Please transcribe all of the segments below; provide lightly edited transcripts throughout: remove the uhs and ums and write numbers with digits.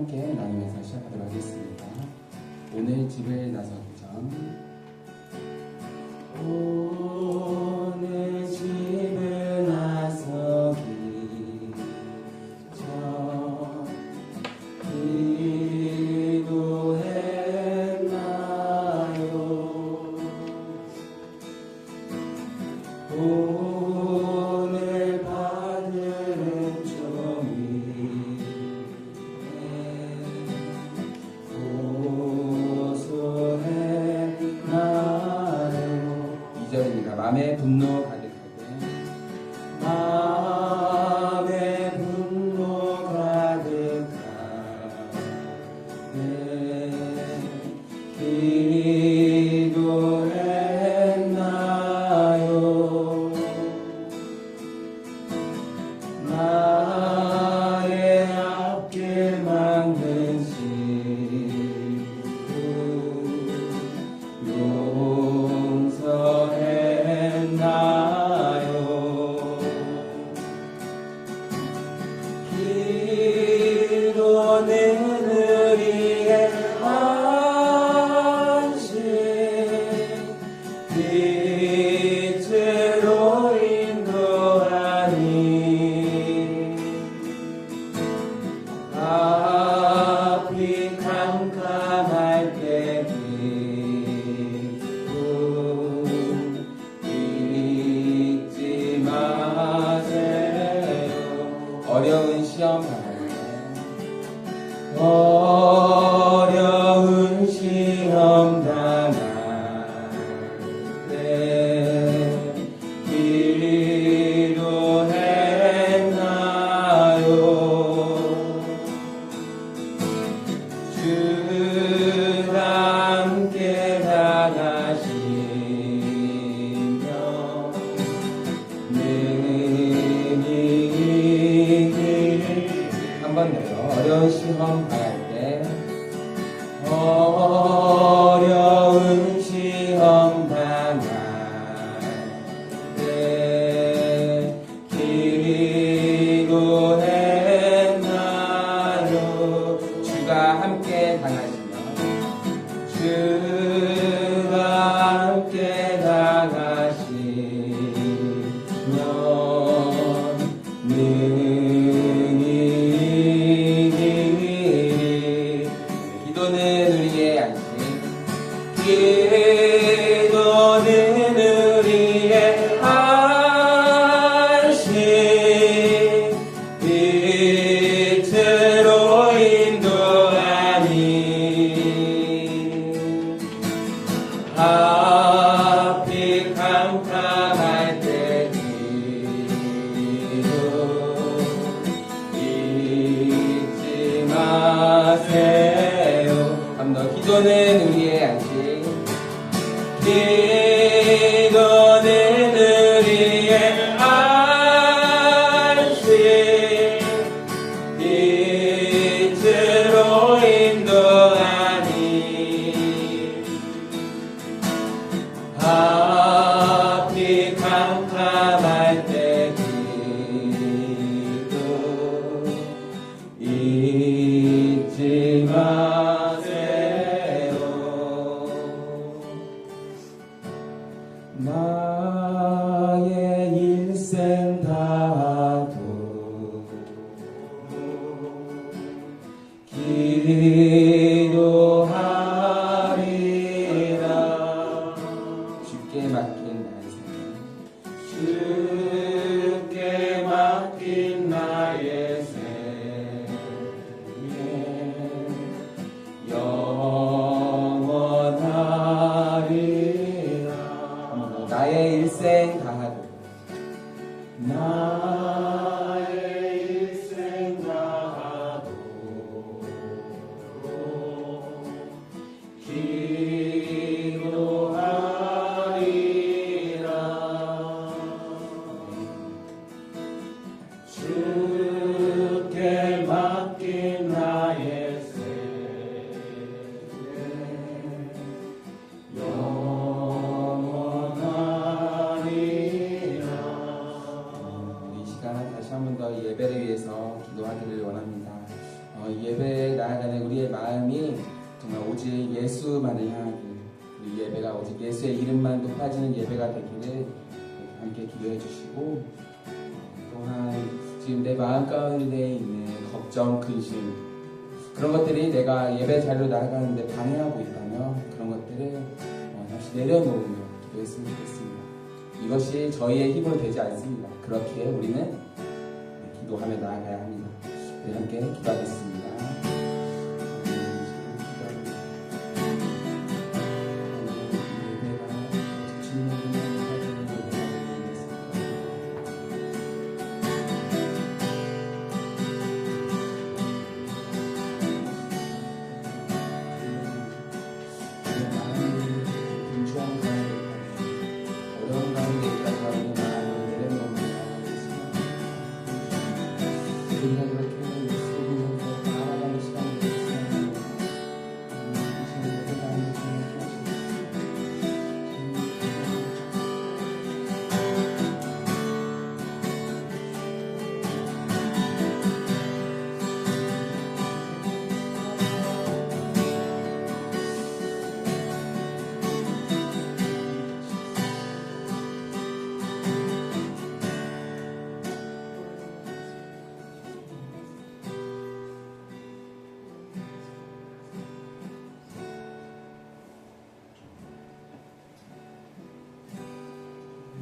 함께 나누면서 시작하도록 하겠습니다. 오늘 집을 나서기 전 오늘 집을 나서기 전 기도했나요? 오늘 받은 종이 고소했나요? 2절입니다. 마음의 분노 가득하게 마음의 분노 가득하게 기도했나요? 나의 앞길 만드시고 용서했나요? 기도는 우리의 안식 빛으로 인도하니 앞이 캄캄할 때 기도 잊지 마세요. 어려운 시험 당할 때 어려운 시험 당할 때 기도했나요? 주가 함께 나가시며 능히 한 번 더요. 어려운 시험 당할 때 어려운 시험 당할 때 기도했나요? 주가 함께 당하시며 주가 함께 당하시며 능히 이기리. 기도는 우리의 안식 기도는 우리의 안식 빛으로 인도하니 앞이 캄캄할 때 기도 잊지 마세요. 한 번 더. 기도는 우리의 안식 기도는 우리의 안식 빛으로 인도하니 앞이 캄캄할 때 기도 잊지 마세요. 나의 일생 다도 기도하리라. 주께 맡긴 나의 삶 주께 맡긴 나의 생애 영원하리라. 나의 예수만을 향하길, 이 예배가 오직 예수의 이름만 높아지는 예배가 되기를 함께 기도해 주시고, 또한 지금 내 마음 가운데 있는 걱정, 근심, 그런 것들이 내가 예배 자리로 나아가는데 방해하고 있다면 그런 것들을 다시 내려놓으며 기도했으면 좋겠습니다. 이것이 저희의 힘으로 되지 않습니다. 그렇기에 우리는 기도하며 나아가야 합니다. 우리 함께 기도하겠습니다.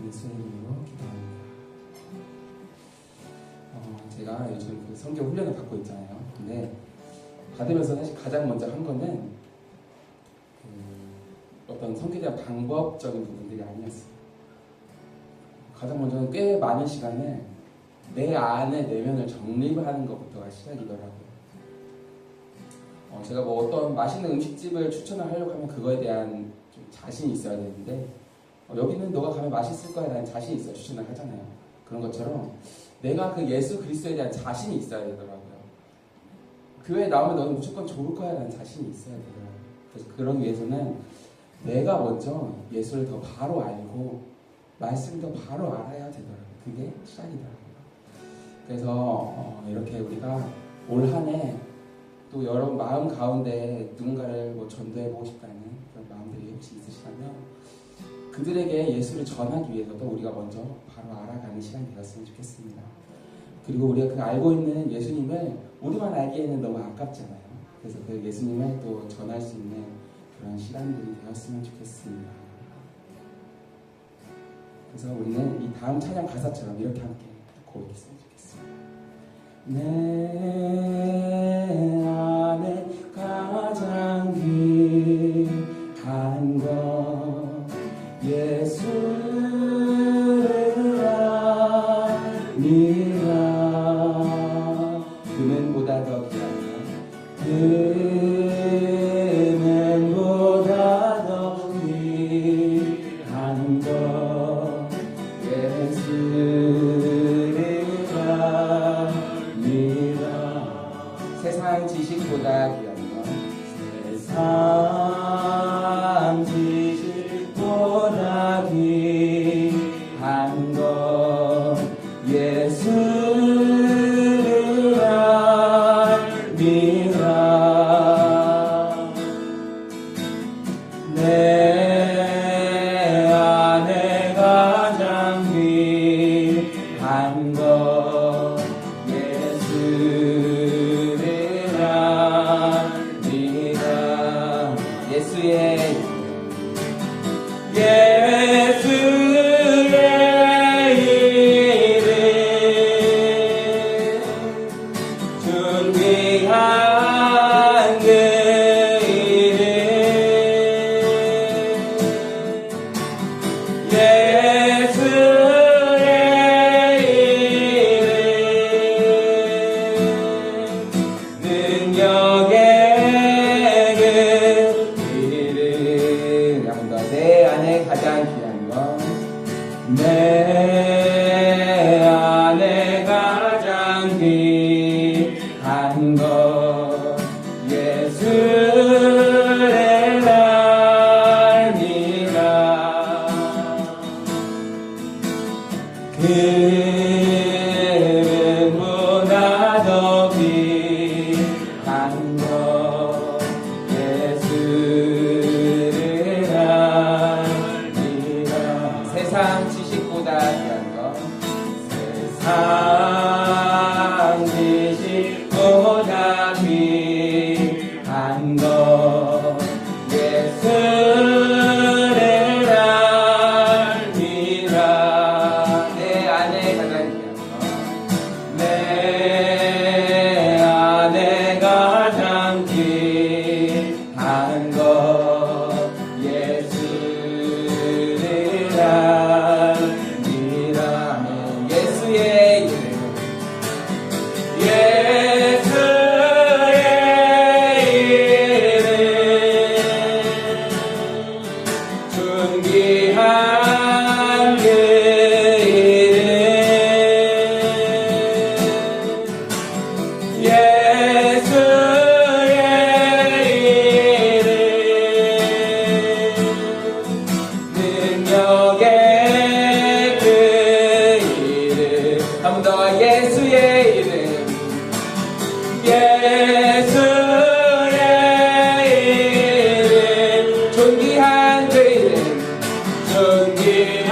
예수의 이름으로 기도합니다. 제가 요즘 그 성경 훈련을 받고 있잖아요. 근데 받으면서 사실 가장 먼저 한 거는 어떤 성경에 대한 방법적인 부분들이 아니었어요. 가장 먼저는 꽤 많은 시간을 내 안의 내면을 정립하는 것부터가 시작이더라고요. 제가 뭐 어떤 맛있는 음식집을 추천을 하려고 하면 그거에 대한 좀 자신이 있어야 되는데, 여기는 너가 가면 맛있을 거야 라는 자신이 있어야 추천을 하잖아요. 그런 것처럼 내가 그 예수 그리스도에 대한 자신이 있어야 되더라고요. 교회에 나오면 너는 무조건 좋을 거야 라는 자신이 있어야 되더라고요. 그래서 그러기 위해서는 내가 먼저 예수를 더 바로 알고 말씀을 더 바로 알아야 되더라고요. 그게 시작이더라고요. 그래서 이렇게 우리가 올 한 해 또 여러분 마음 가운데 누군가를 뭐 전도해보고 싶다는 그런 마음들이 혹시 있으시다면 그들에게 예수를 전하기 위해서도 우리가 먼저 바로 알아가는 시간이 되었으면 좋겠습니다. 그리고 우리가 그 알고 있는 예수님을 우리만 알기에는 너무 아깝잖아요. 그래서 그 예수님을 또 전할 수 있는 그런 시간들이 되었으면 좋겠습니다. 그래서 우리는 이 다음 찬양 가사처럼 이렇게 함께 고백했으면 좋겠습니다. 내 안에 가장 귀한 것 예수를 아니라 금은보다 더 귀한 것 금은보다 더 귀한 것 예수를 아니라 세상 지식보다 귀한 것 세상 지식보다 귀한 것 예수를 알미라 내 안에 가장 귀한 것 예수를 알미라 예수의 이름 존귀한 그 이름 예수의 이름 능력의 그 이름 한 번 더 내 안에 가장 귀한 것 내 안에 가장 귀한 것 예수를 알미라 금은보다 더 귀한 것 예수 존귀한 그 이름 예수의 이름 능력의 그 이름 한 번 더 예수의 이름 예수의 이름 존귀한 그 이름 존귀한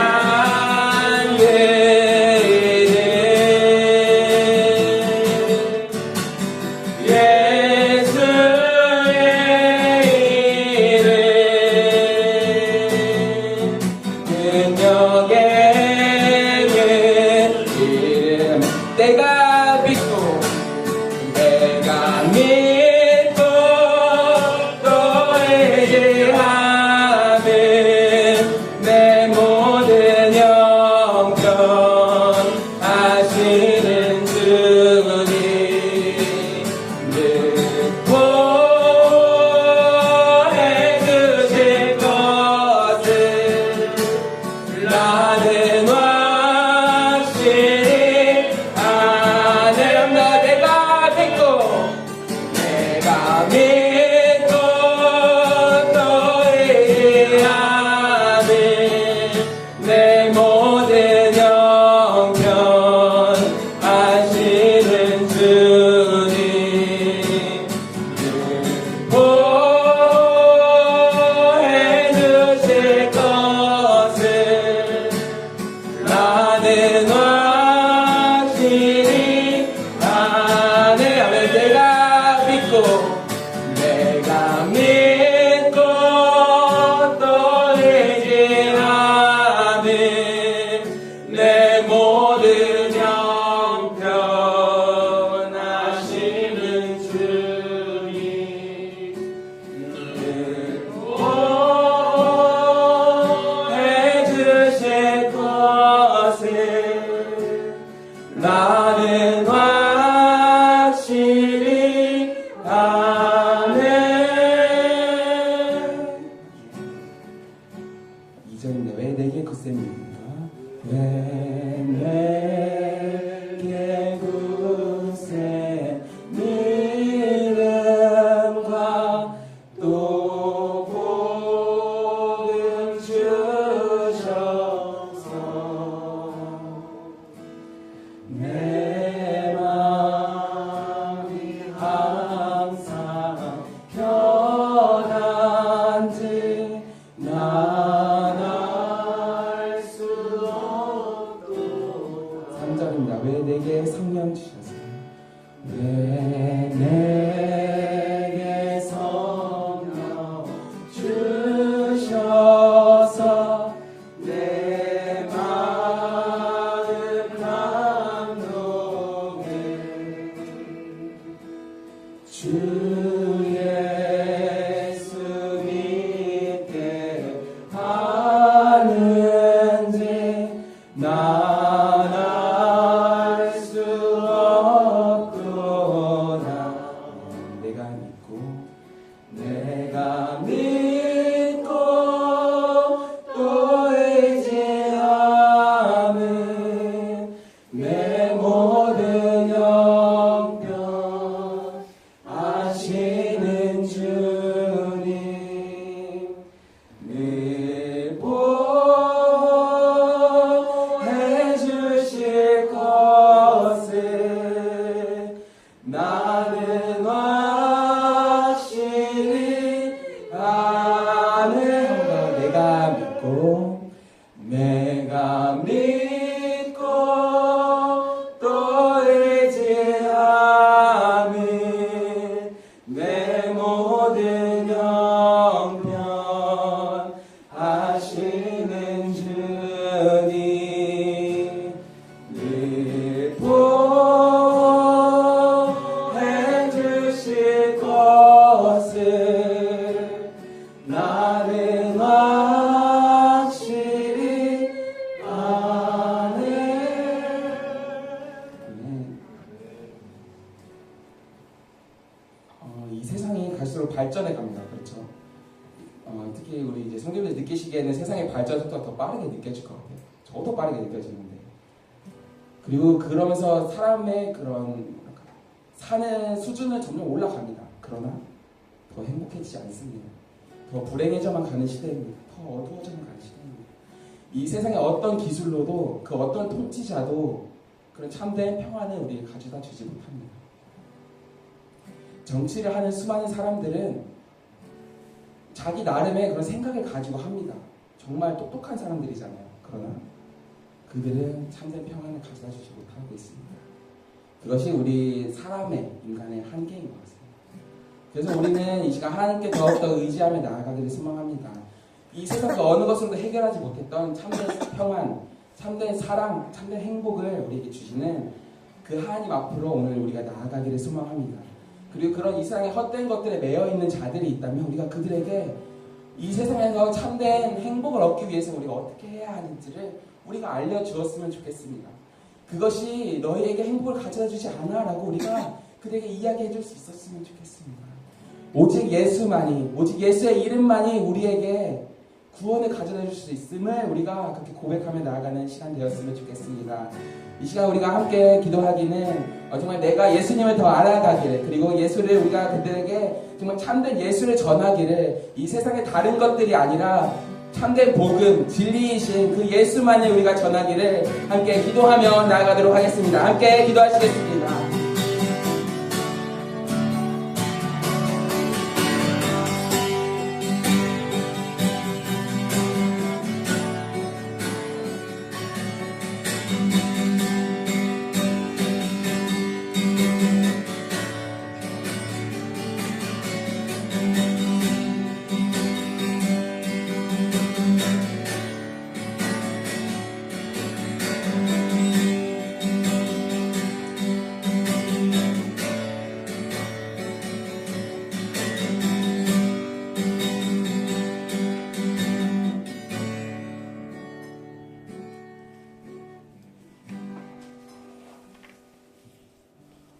그 이름 예수의 이름 능력의 그 이름 내가 믿고 또 의지하는 내 모든 형편 하시는 주님 듣고 해주실 것을 나는 확실히 아는 내가 믿고 또 의지하는 내 모든 형편 하시는 주님 보호해주실 것을 나는 확실히 아네 하면 내가 믿고 또 의지하는 내 모든 형편 하시는 주님 보호해주실 것을 나는 확실히 아네. 2절인데 왜 내게 굳셈입니까? 왜 내게 굳셈이름과 또 복음 주셔서 내 마음이 항상 편한지 난 알 수 없도다 느끼시기에는 세상의 발전 속도가 더 빠르게 느껴질 것 같아요. 저도 빠르게 느껴지는데. 그리고 그러면서 사람의 그런 사는 수준은 점점 올라갑니다. 그러나 더 행복해지지 않습니다. 더 불행해져만 가는 시대입니다. 더 어두워져만 가는 시대입니다. 이 세상의 어떤 기술로도 그 어떤 통치자도 그런 참된 평안을 우리에게 가져다 주지 못합니다. 정치를 하는 수많은 사람들은 자기 나름의 그런 생각을 가지고 합니다. 정말 똑똑한 사람들이잖아요. 그러나 그들은 참된 평안을 가져다 주지 못하고 있습니다. 그것이 우리 사람의 인간의 한계인 것 같습니다. 그래서 우리는 이 시간 하나님께 더욱더 의지하며 나아가기를 소망합니다. 이 세상 그 어느 것으로도 해결하지 못했던 참된 평안, 참된 사랑, 참된 행복을 우리에게 주시는 그 하나님 앞으로 오늘 우리가 나아가기를 소망합니다. 그리고 그런 이 세상의 헛된 것들에 매여 있는 자들이 있다면 우리가 그들에게 이 세상에서 참된 행복을 얻기 위해서 우리가 어떻게 해야 하는지를 우리가 알려주었으면 좋겠습니다. 그것이 너희에게 행복을 가져다 주지 않아 라고 우리가 그들에게 이야기해 줄 수 있었으면 좋겠습니다. 오직 예수만이, 오직 예수의 이름만이 우리에게 구원을 가져다 줄 수 있음을 우리가 그렇게 고백하며 나아가는 시간 되었으면 좋겠습니다. 이 시간 우리가 함께 기도하기는 정말 내가 예수님을 더 알아가기를, 그리고 예수를 우리가 그들에게 정말 참된 예수를 전하기를, 이 세상의 다른 것들이 아니라 참된 복음, 진리이신 그 예수만을 우리가 전하기를 함께 기도하며 나아가도록 하겠습니다. 함께 기도하시겠습니다.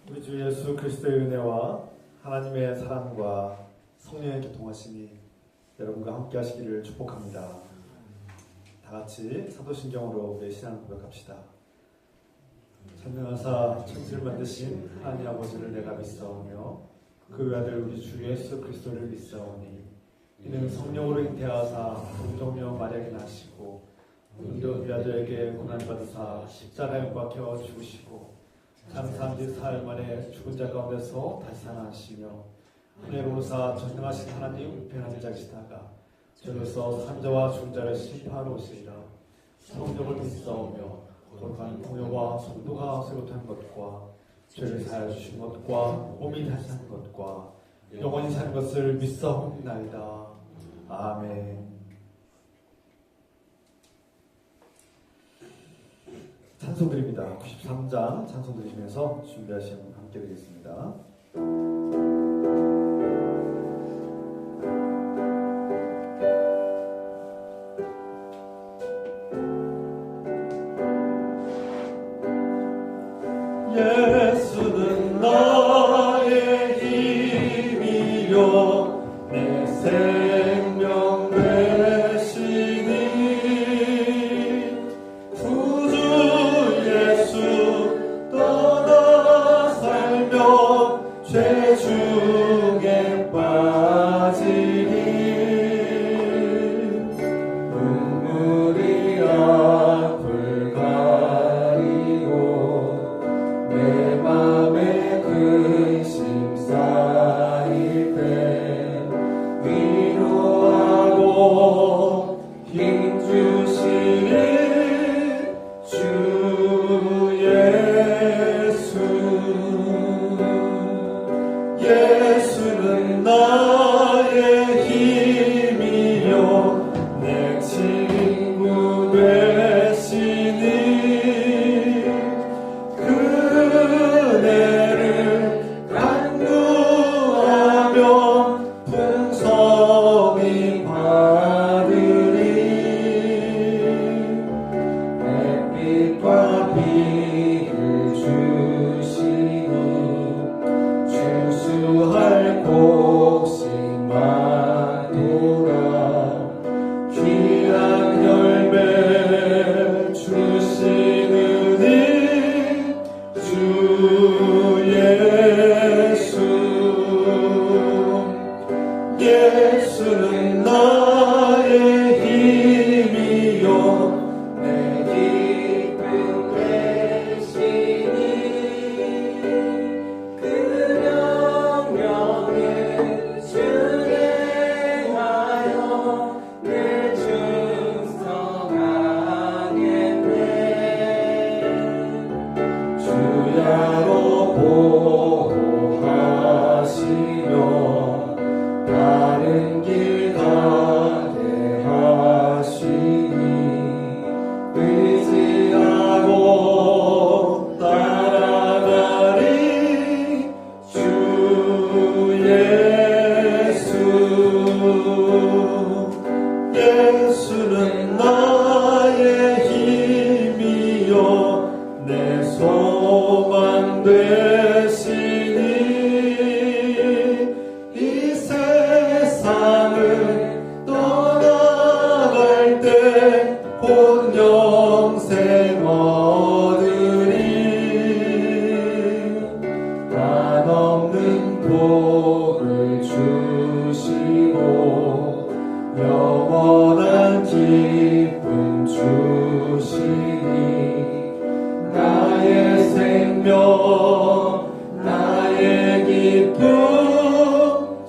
우리 주 예수 그리스도의 은혜와 하나님의 사랑과 성령의 교통하심이 여러분과 함께 하시기를 축복합니다. 다 같이 사도신경으로 우리의 신앙을 고백합시다. 전능하사 천지를 만드신 하나님 아버지를 내가 믿사오며 그 외아들 우리 주 예수 그리스도를 믿사오니 이는 성령으로 잉태하사 동정녀 마리아에게 나시고 우리 외아들에게 고난을 받으사 십자가에 못 박혀 죽으시고 장사한 지 사흘 만에 죽은 자 가운데서 다시 살아나시며 하늘에 오르사 전능하신 하나님 우편하는 자시다가 저로서 산자와 죽은 자를 심판하러 오시리라. 성령을 믿사오며 거룩한 공효와 성도가 세고한 것과 죄를 사하여 주신 것과 몸이 다시 사는 것과 영원히 사는 것을 믿사옵나이다. 아멘. 찬송드립니다. 93장 찬송 드리시면서 준비하시면 함께 드리겠습니다. 예수는 나의 힘이요 내 생명 되시니 구주 예수 떠나 살며 죄 예수는 나의 힘이요 내 소망 되시니 이 세상을 떠나갈 때 곧 영생 얻으리 한없는 복을 주시고 영원한 기쁨 주시니 나의 생명 나의 기쁨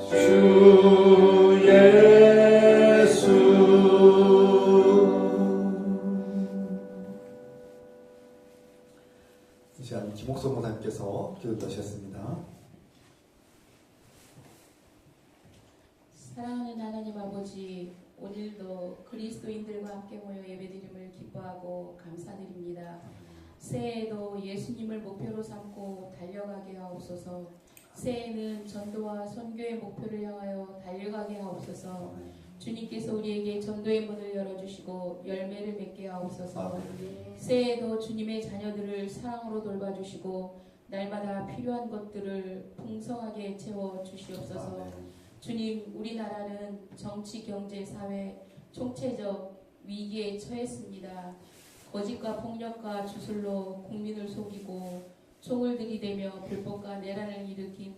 주 예수. 이 시간 김옥성 목사님께서 기도하셨습니다. 사랑하는 하나님 아버지, 오늘도 그리스도인들과 함께 모여 예배드림을 기뻐하고 감사드립니다. 새해에도 예수님을 목표로 삼고 달려가게 하옵소서. 새해에는 전도와 선교의 목표를 향하여 달려가게 하옵소서. 주님께서 우리에게 전도의 문을 열어주시고 열매를 맺게 하옵소서. 새해에도 주님의 자녀들을 사랑으로 돌봐주시고 날마다 필요한 것들을 풍성하게 채워주시옵소서. 주님, 우리나라는 정치, 경제, 사회, 총체적 위기에 처했습니다. 거짓과 폭력과 주술로 국민을 속이고 총을 들이대며 불법과 내란을 일으킨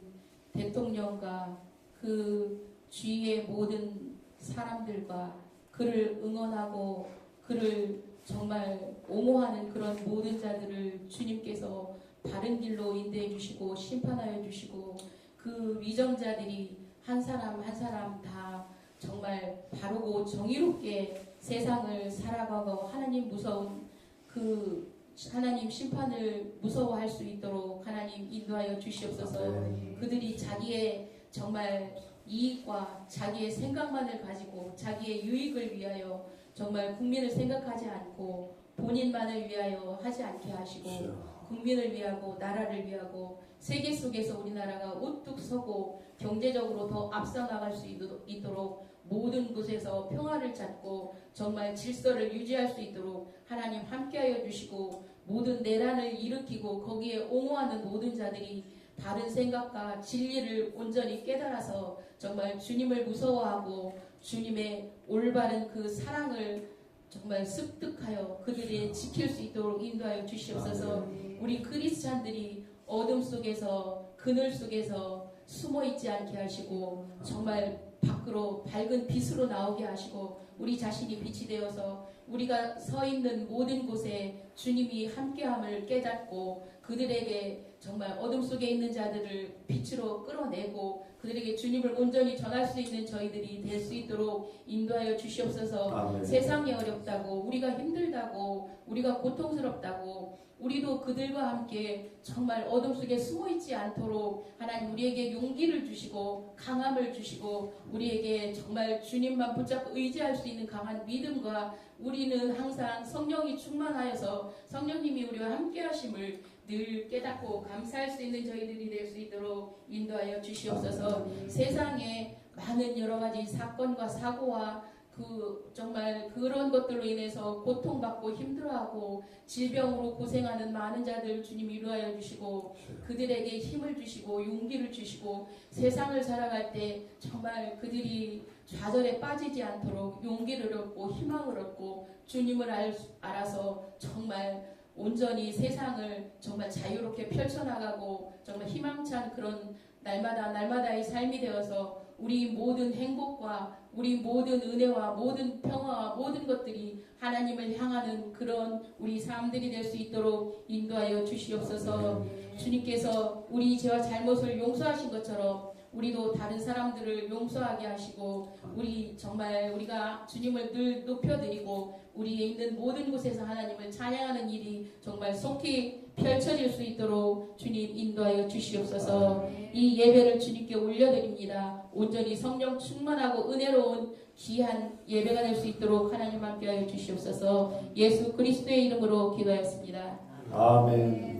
대통령과 그 주위의 모든 사람들과 그를 응원하고 그를 정말 옹호하는 그런 모든 자들을 주님께서 바른 길로 인도해 주시고 심판하여 주시고 그 위정자들이 한 사람 한 사람 다 정말 바르고 정의롭게 세상을 살아가고 하나님 무서운 그 하나님 심판을 무서워할 수 있도록 하나님 인도하여 주시옵소서. 그들이 자기의 정말 이익과 자기의 생각만을 가지고 자기의 유익을 위하여 정말 국민을 생각하지 않고 본인만을 위하여 하지 않게 하시고 국민을 위하고 나라를 위하고 세계 속에서 우리나라가 우뚝 서고 경제적으로 더 앞서 나갈 수 있도록 모든 곳에서 평화를 찾고 정말 질서를 유지할 수 있도록 하나님 함께하여 주시고 모든 내란을 일으키고 거기에 옹호하는 모든 자들이 바른 생각과 진리를 온전히 깨달아서 정말 주님을 무서워하고 주님의 올바른 그 사랑을 정말 습득하여 그들이 지킬 수 있도록 인도하여 주시옵소서. 우리 크리스찬들이 어둠 속에서 그늘 속에서 숨어 있지 않게 하시고 정말 밖으로 밝은 빛으로 나오게 하시고 우리 자신이 빛이 되어서 우리가 서 있는 모든 곳에 주님이 함께함을 깨닫고 그들에게 정말 어둠 속에 있는 자들을 빛으로 끌어내고 그들에게 주님을 온전히 전할 수 있는 저희들이 될 수 있도록 인도하여 주시옵소서. 아멘. 세상이 어렵다고 우리가 힘들다고 우리가 고통스럽다고 우리도 그들과 함께 정말 어둠 속에 숨어 있지 않도록 하나님 우리에게 용기를 주시고 강함을 주시고 우리에게 정말 주님만 붙잡고 의지할 수 있는 강한 믿음과 우리는 항상 성령이 충만하여서 성령님이 우리와 함께 하심을 늘 깨닫고 감사할 수 있는 저희들이 될 수 있도록 인도하여 주시옵소서. 세상에 많은 여러 가지 사건과 사고와 그 정말 그런 것들로 인해서 고통받고 힘들어하고 질병으로 고생하는 많은 자들 주님 위로하여 주시고 그들에게 힘을 주시고 용기를 주시고 세상을 살아갈 때 정말 그들이 좌절에 빠지지 않도록 용기를 얻고 희망을 얻고 주님을 알아서 정말 온전히 세상을 정말 자유롭게 펼쳐나가고 정말 희망찬 그런 날마다의 삶이 되어서 우리 모든 행복과 우리 모든 은혜와 모든 평화와 모든 것들이 하나님을 향하는 그런 우리 삶들이 될 수 있도록 인도하여 주시옵소서. 주님께서 우리 죄와 잘못을 용서하신 것처럼 우리도 다른 사람들을 용서하게 하시고 우리 정말 우리가 주님을 늘 높여드리고 우리에 있는 모든 곳에서 하나님을 찬양하는 일이 정말 속히 펼쳐질 수 있도록 주님 인도하여 주시옵소서. 이 예배를 주님께 올려드립니다. 온전히 성령 충만하고 은혜로운 귀한 예배가 될 수 있도록 하나님 함께하여 주시옵소서. 예수 그리스도의 이름으로 기도하였습니다. 아멘.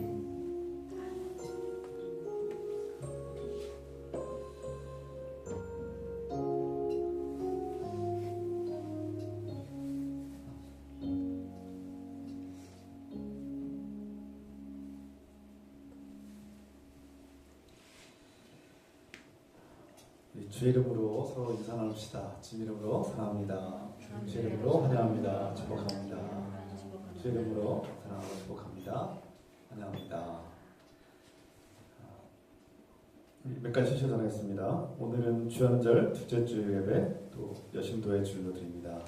주의 이름으로 서로 인사 나눕시다. 주의 이름으로 사랑합니다. 주의 이름으로 환영합니다. 축복합니다. 주의 이름으로 사랑하고 축복합니다. 환영합니다. 몇 가지 소식 전하겠습니다. 오늘은 주연절 둘째 주 예배, 또 여신도의 주일로 드립니다.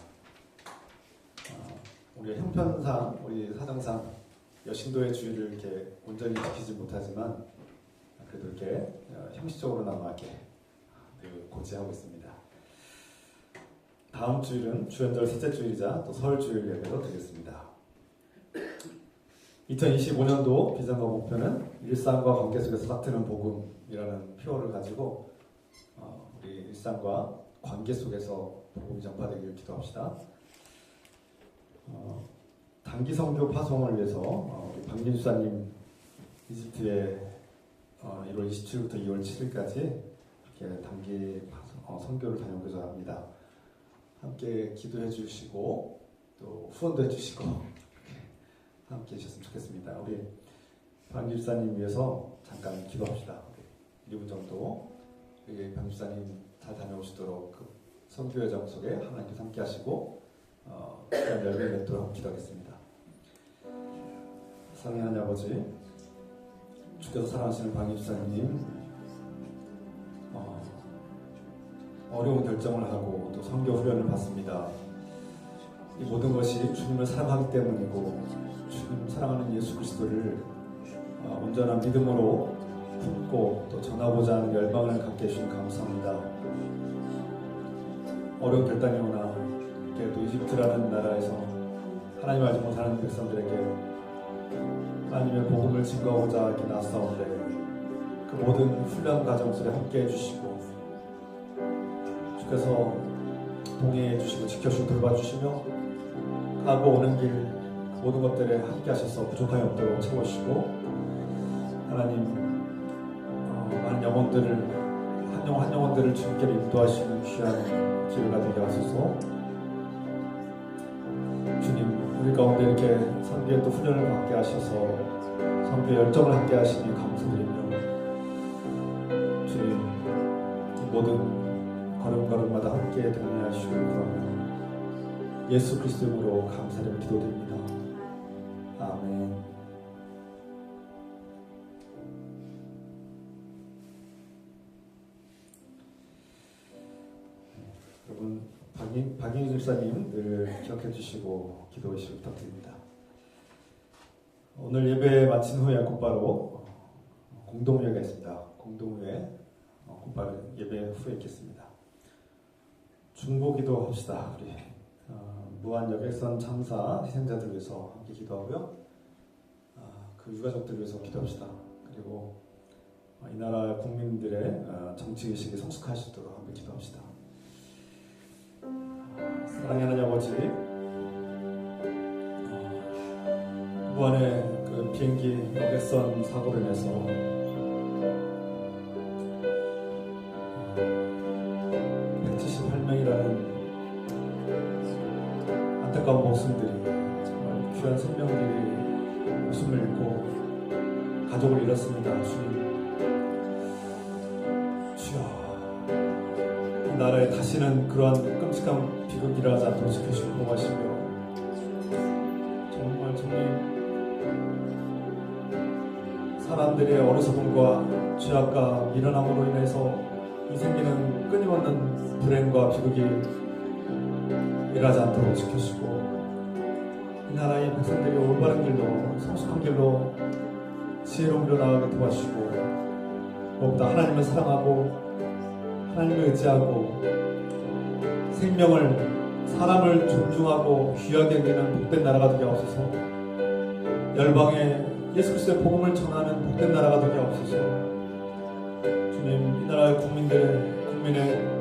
우리 형편상, 우리 사정상 여신도의 주일을 이렇게 온전히 지키지 못하지만 그래도 이렇게 형식적으로나마 이렇게 늘 고지하고 있습니다. 다음 주일은 주연절 셋째 주일이자 또 설 주일 예배로 드리겠습니다. 2025년도 비전과 목표는 일상과 관계 속에서 싹트는 복음이라는 표어를 가지고 우리 일상과 관계 속에서 복음이 전파되기를 기도합시다. 단기 선교 파송을 위해서 우리 박민수사님 이집트에 1월 27일부터 2월 7일까지 이렇게 단기 선교를 다녀오고자 합니다. 함께 기도해 주시고 또 후원도 해 주시고 함께 해주셨으면 좋겠습니다. 우리 박민수사님 위해서 잠깐 기도합시다. 1분 정도 우리 박민수사님 잘 다녀오시도록 그 선교 여정 속에 하나님께서 함께 하시고 시간 열매 맺도록 기도하겠습니다. 사랑하는 하나님 아버지, 주께서 사랑하시는 박민수사님 어려운 결정을 하고 또 선교 훈련을 받습니다. 이 모든 것이 주님을 사랑하기 때문이고 주님 사랑하는 예수 그리스도를 온전한 믿음으로 품고 또 전하고자 하는 열망을 갖게 해주시니 감사합니다. 어려운 결단이 오나 또 이집트라는 나라에서 하나님 알지 못하는 백성들에게 하나님의 복음을 증거하고자 이렇게 나서오는데 그 모든 훈련 과정 속에 함께 해주시고 주께서 동행해 주시고 지켜주시고 돌봐주시며 가고 오는 길 모든 것들에 함께 하셔서 부족함이 없도록 채워주시고 하나님 많은 영혼들을 한 영혼 한 영혼들을 주님께로 인도하시는 귀한 기회가 되게 하소서. 주님 우리 가운데 이렇게 선교의 또 훈련을 받게 하셔서 선교의 열정을 함께 하시니 감사드리며 주님 모든 걸음걸음마다 함께 동행하시고 그러며 예수 그리스도 이름으로 감사드리며 기도드립니다. 아멘. 여러분 박인희 집사님 늘 기억해 주시고 기도해 주시기 부탁드립니다. 오늘 예배 마친 후에 곧바로 공동회가 있습니다. 공동회 곧바로 예배 후에 있겠습니다. 중보기도 합시다. 우리 무한 여객선 참사 희생자들 위해서 함께 기도하고요. 그 유가족들 위해서 기도합시다. 그리고 이 나라 국민들의 정치의식이 성숙하시도록 함께 기도합시다. 사랑하는 하나님 아버지, 무한의 그 비행기 여객선 사고로 인해서 178명이라는 안타까운 목숨들이 정말 귀한 생명들이 목숨을 잃고 가족을 잃었습니다. 주님, 주여 이 나라에 다시는 그러한 끔찍한 비극이 일어나지 않도록 지켜주시고 보호하시며 정말 주님 사람들의 어리석음과 죄악과 미련함으로 인해서 이 생기는 끊임없는 불행과 비극이 일어나지 않도록 지켜주시고 이 나라의 백성들이 올바른 길로 성숙한 길로 지혜로운 길로 나아가게 도와주시고 무엇보다 하나님을 사랑하고 하나님을 의지하고 생명을 사람을 존중하고 귀하게 여기는 복된 나라가 되게 하옵소서. 열방에 예수 그리스도의 복음을 전하는 복된 나라가 되게 하옵소서. 주님, 이 나라의 국민의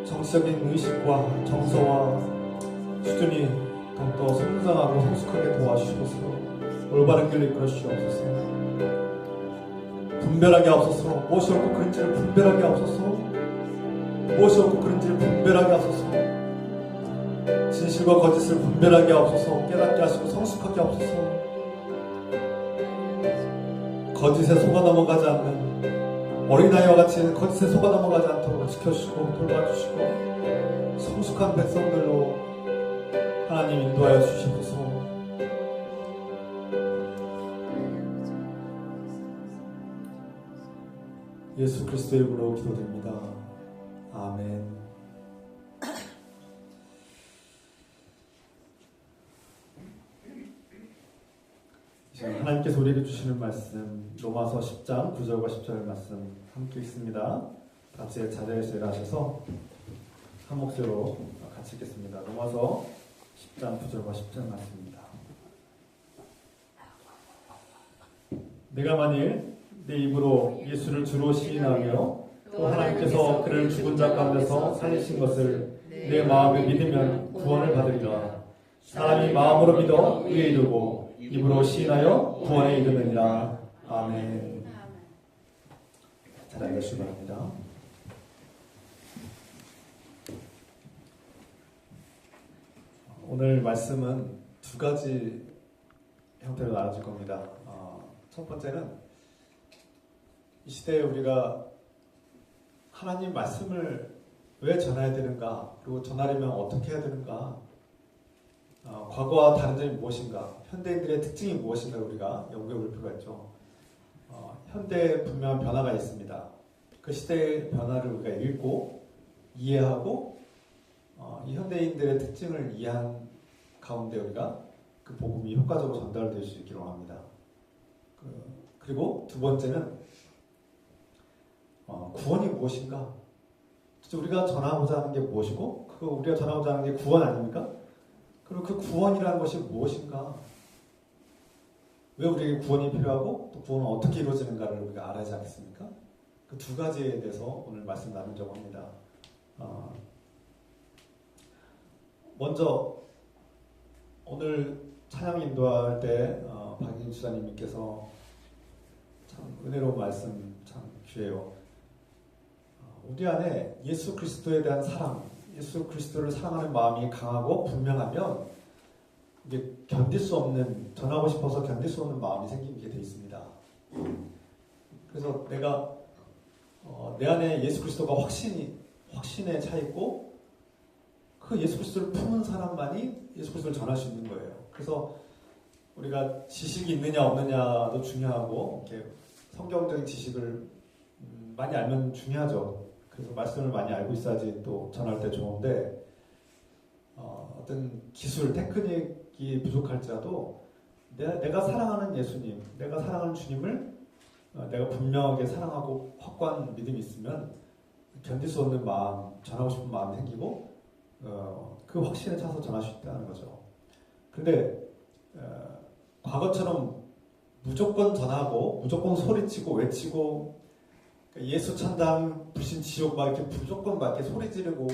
정치적인 의식과 정서와 수준이 더욱더 성장하고 성숙하게 도와주시옵소서. 올바른 길로 이끌어 주시옵소서. 분별하게 하옵소서. 무엇이 옳고 그른지를 분별하게 하옵소서. 무엇이 옳고 그른지를 분별하게 하옵소서. 진실과 거짓을 분별하게 하옵소서. 깨닫게 하시고 성숙하게 하옵소서. 거짓에 속아 넘어가지 않는 어린아이와 같이 거짓에 속아 넘어가지 않도록 지켜주시고 돌봐주시고 성숙한 백성들로 하나님 인도하여 주시옵소서. 예수 그리스도의 이름으로 기도드립니다. 아멘. 하나님께서 우리에게 주시는 말씀 로마서 10장 9절과 10절 말씀 함께 있습니다. 같이 자리에서 일하셔서 한 목소리로 같이 읽겠습니다. 로마서 10장 9절과 10절 말씀입니다. 내가 만일 내 입으로 예수를 주로 시인하며 또 하나님께서 그를 죽은 자 가운데서 살리신 것을 내 마음에 믿으면 구원을 받으리라. 사람이 마음으로 믿어 의에 이르고 입으로 시인하여 구원에 이르느니라. 아멘. 잘 알려주시기 바랍니다. 오늘 말씀은 두 가지 형태로 나눠질 겁니다. 첫 번째는 이 시대에 우리가 하나님 말씀을 왜 전해야 되는가, 그리고 전하려면 어떻게 해야 되는가, 과거와 다른 점이 무엇인가, 현대인들의 특징이 무엇인가 우리가 연구해 볼 필요가 있죠. 현대에 분명한 변화가 있습니다. 그 시대의 변화를 우리가 읽고 이해하고 이 현대인들의 특징을 이해한 가운데 우리가 그 복음이 효과적으로 전달될 수 있기를 원합니다. 그리고 두 번째는 구원이 무엇인가? 우리가 전하고자 하는 게 무엇이고, 우리가 전하고자 하는 게 구원 아닙니까? 그리고 그 구원이라는 것이 무엇인가? 왜 우리에게 구원이 필요하고 또 구원은 어떻게 이루어지는가를 우리가 알아야 하지 않겠습니까? 그 두 가지에 대해서 오늘 말씀 나누려고 합니다. 먼저 오늘 찬양 인도할 때 박인 주사님께서 참 은혜로운 말씀 참 귀해요. 우리 안에 예수 그리스도에 대한 사랑, 예수 그리스도를 사랑하는 마음이 강하고 분명하면 이게 견딜 수 없는, 전하고 싶어서 견딜 수 없는 마음이 생기게 돼 있습니다. 그래서 내가 내 안에 예수 그리스도가 확신에 차 있고 그 예수 그리스도를 품은 사람만이 예수 그리스도를 전할 수 있는 거예요. 그래서 우리가 지식이 있느냐 없느냐도 중요하고, 이렇게 성경적인 지식을 많이 알면 중요하죠. 그래서 말씀을 많이 알고 있어야지 또 전할 때 좋은데, 어떤 기술, 테크닉이 부족할지라도 내가 사랑하는 예수님, 내가 사랑하는 주님을 내가 분명하게 사랑하고 확고한 믿음이 있으면 견딜 수 없는 마음, 전하고 싶은 마음이 생기고 그 확신에 차서 전할 수 있다는 거죠. 근데 과거처럼 무조건 전하고 무조건 소리치고 외치고 예수 천당 불신 지옥 막 이렇게 무조건 막 이렇게 소리 지르고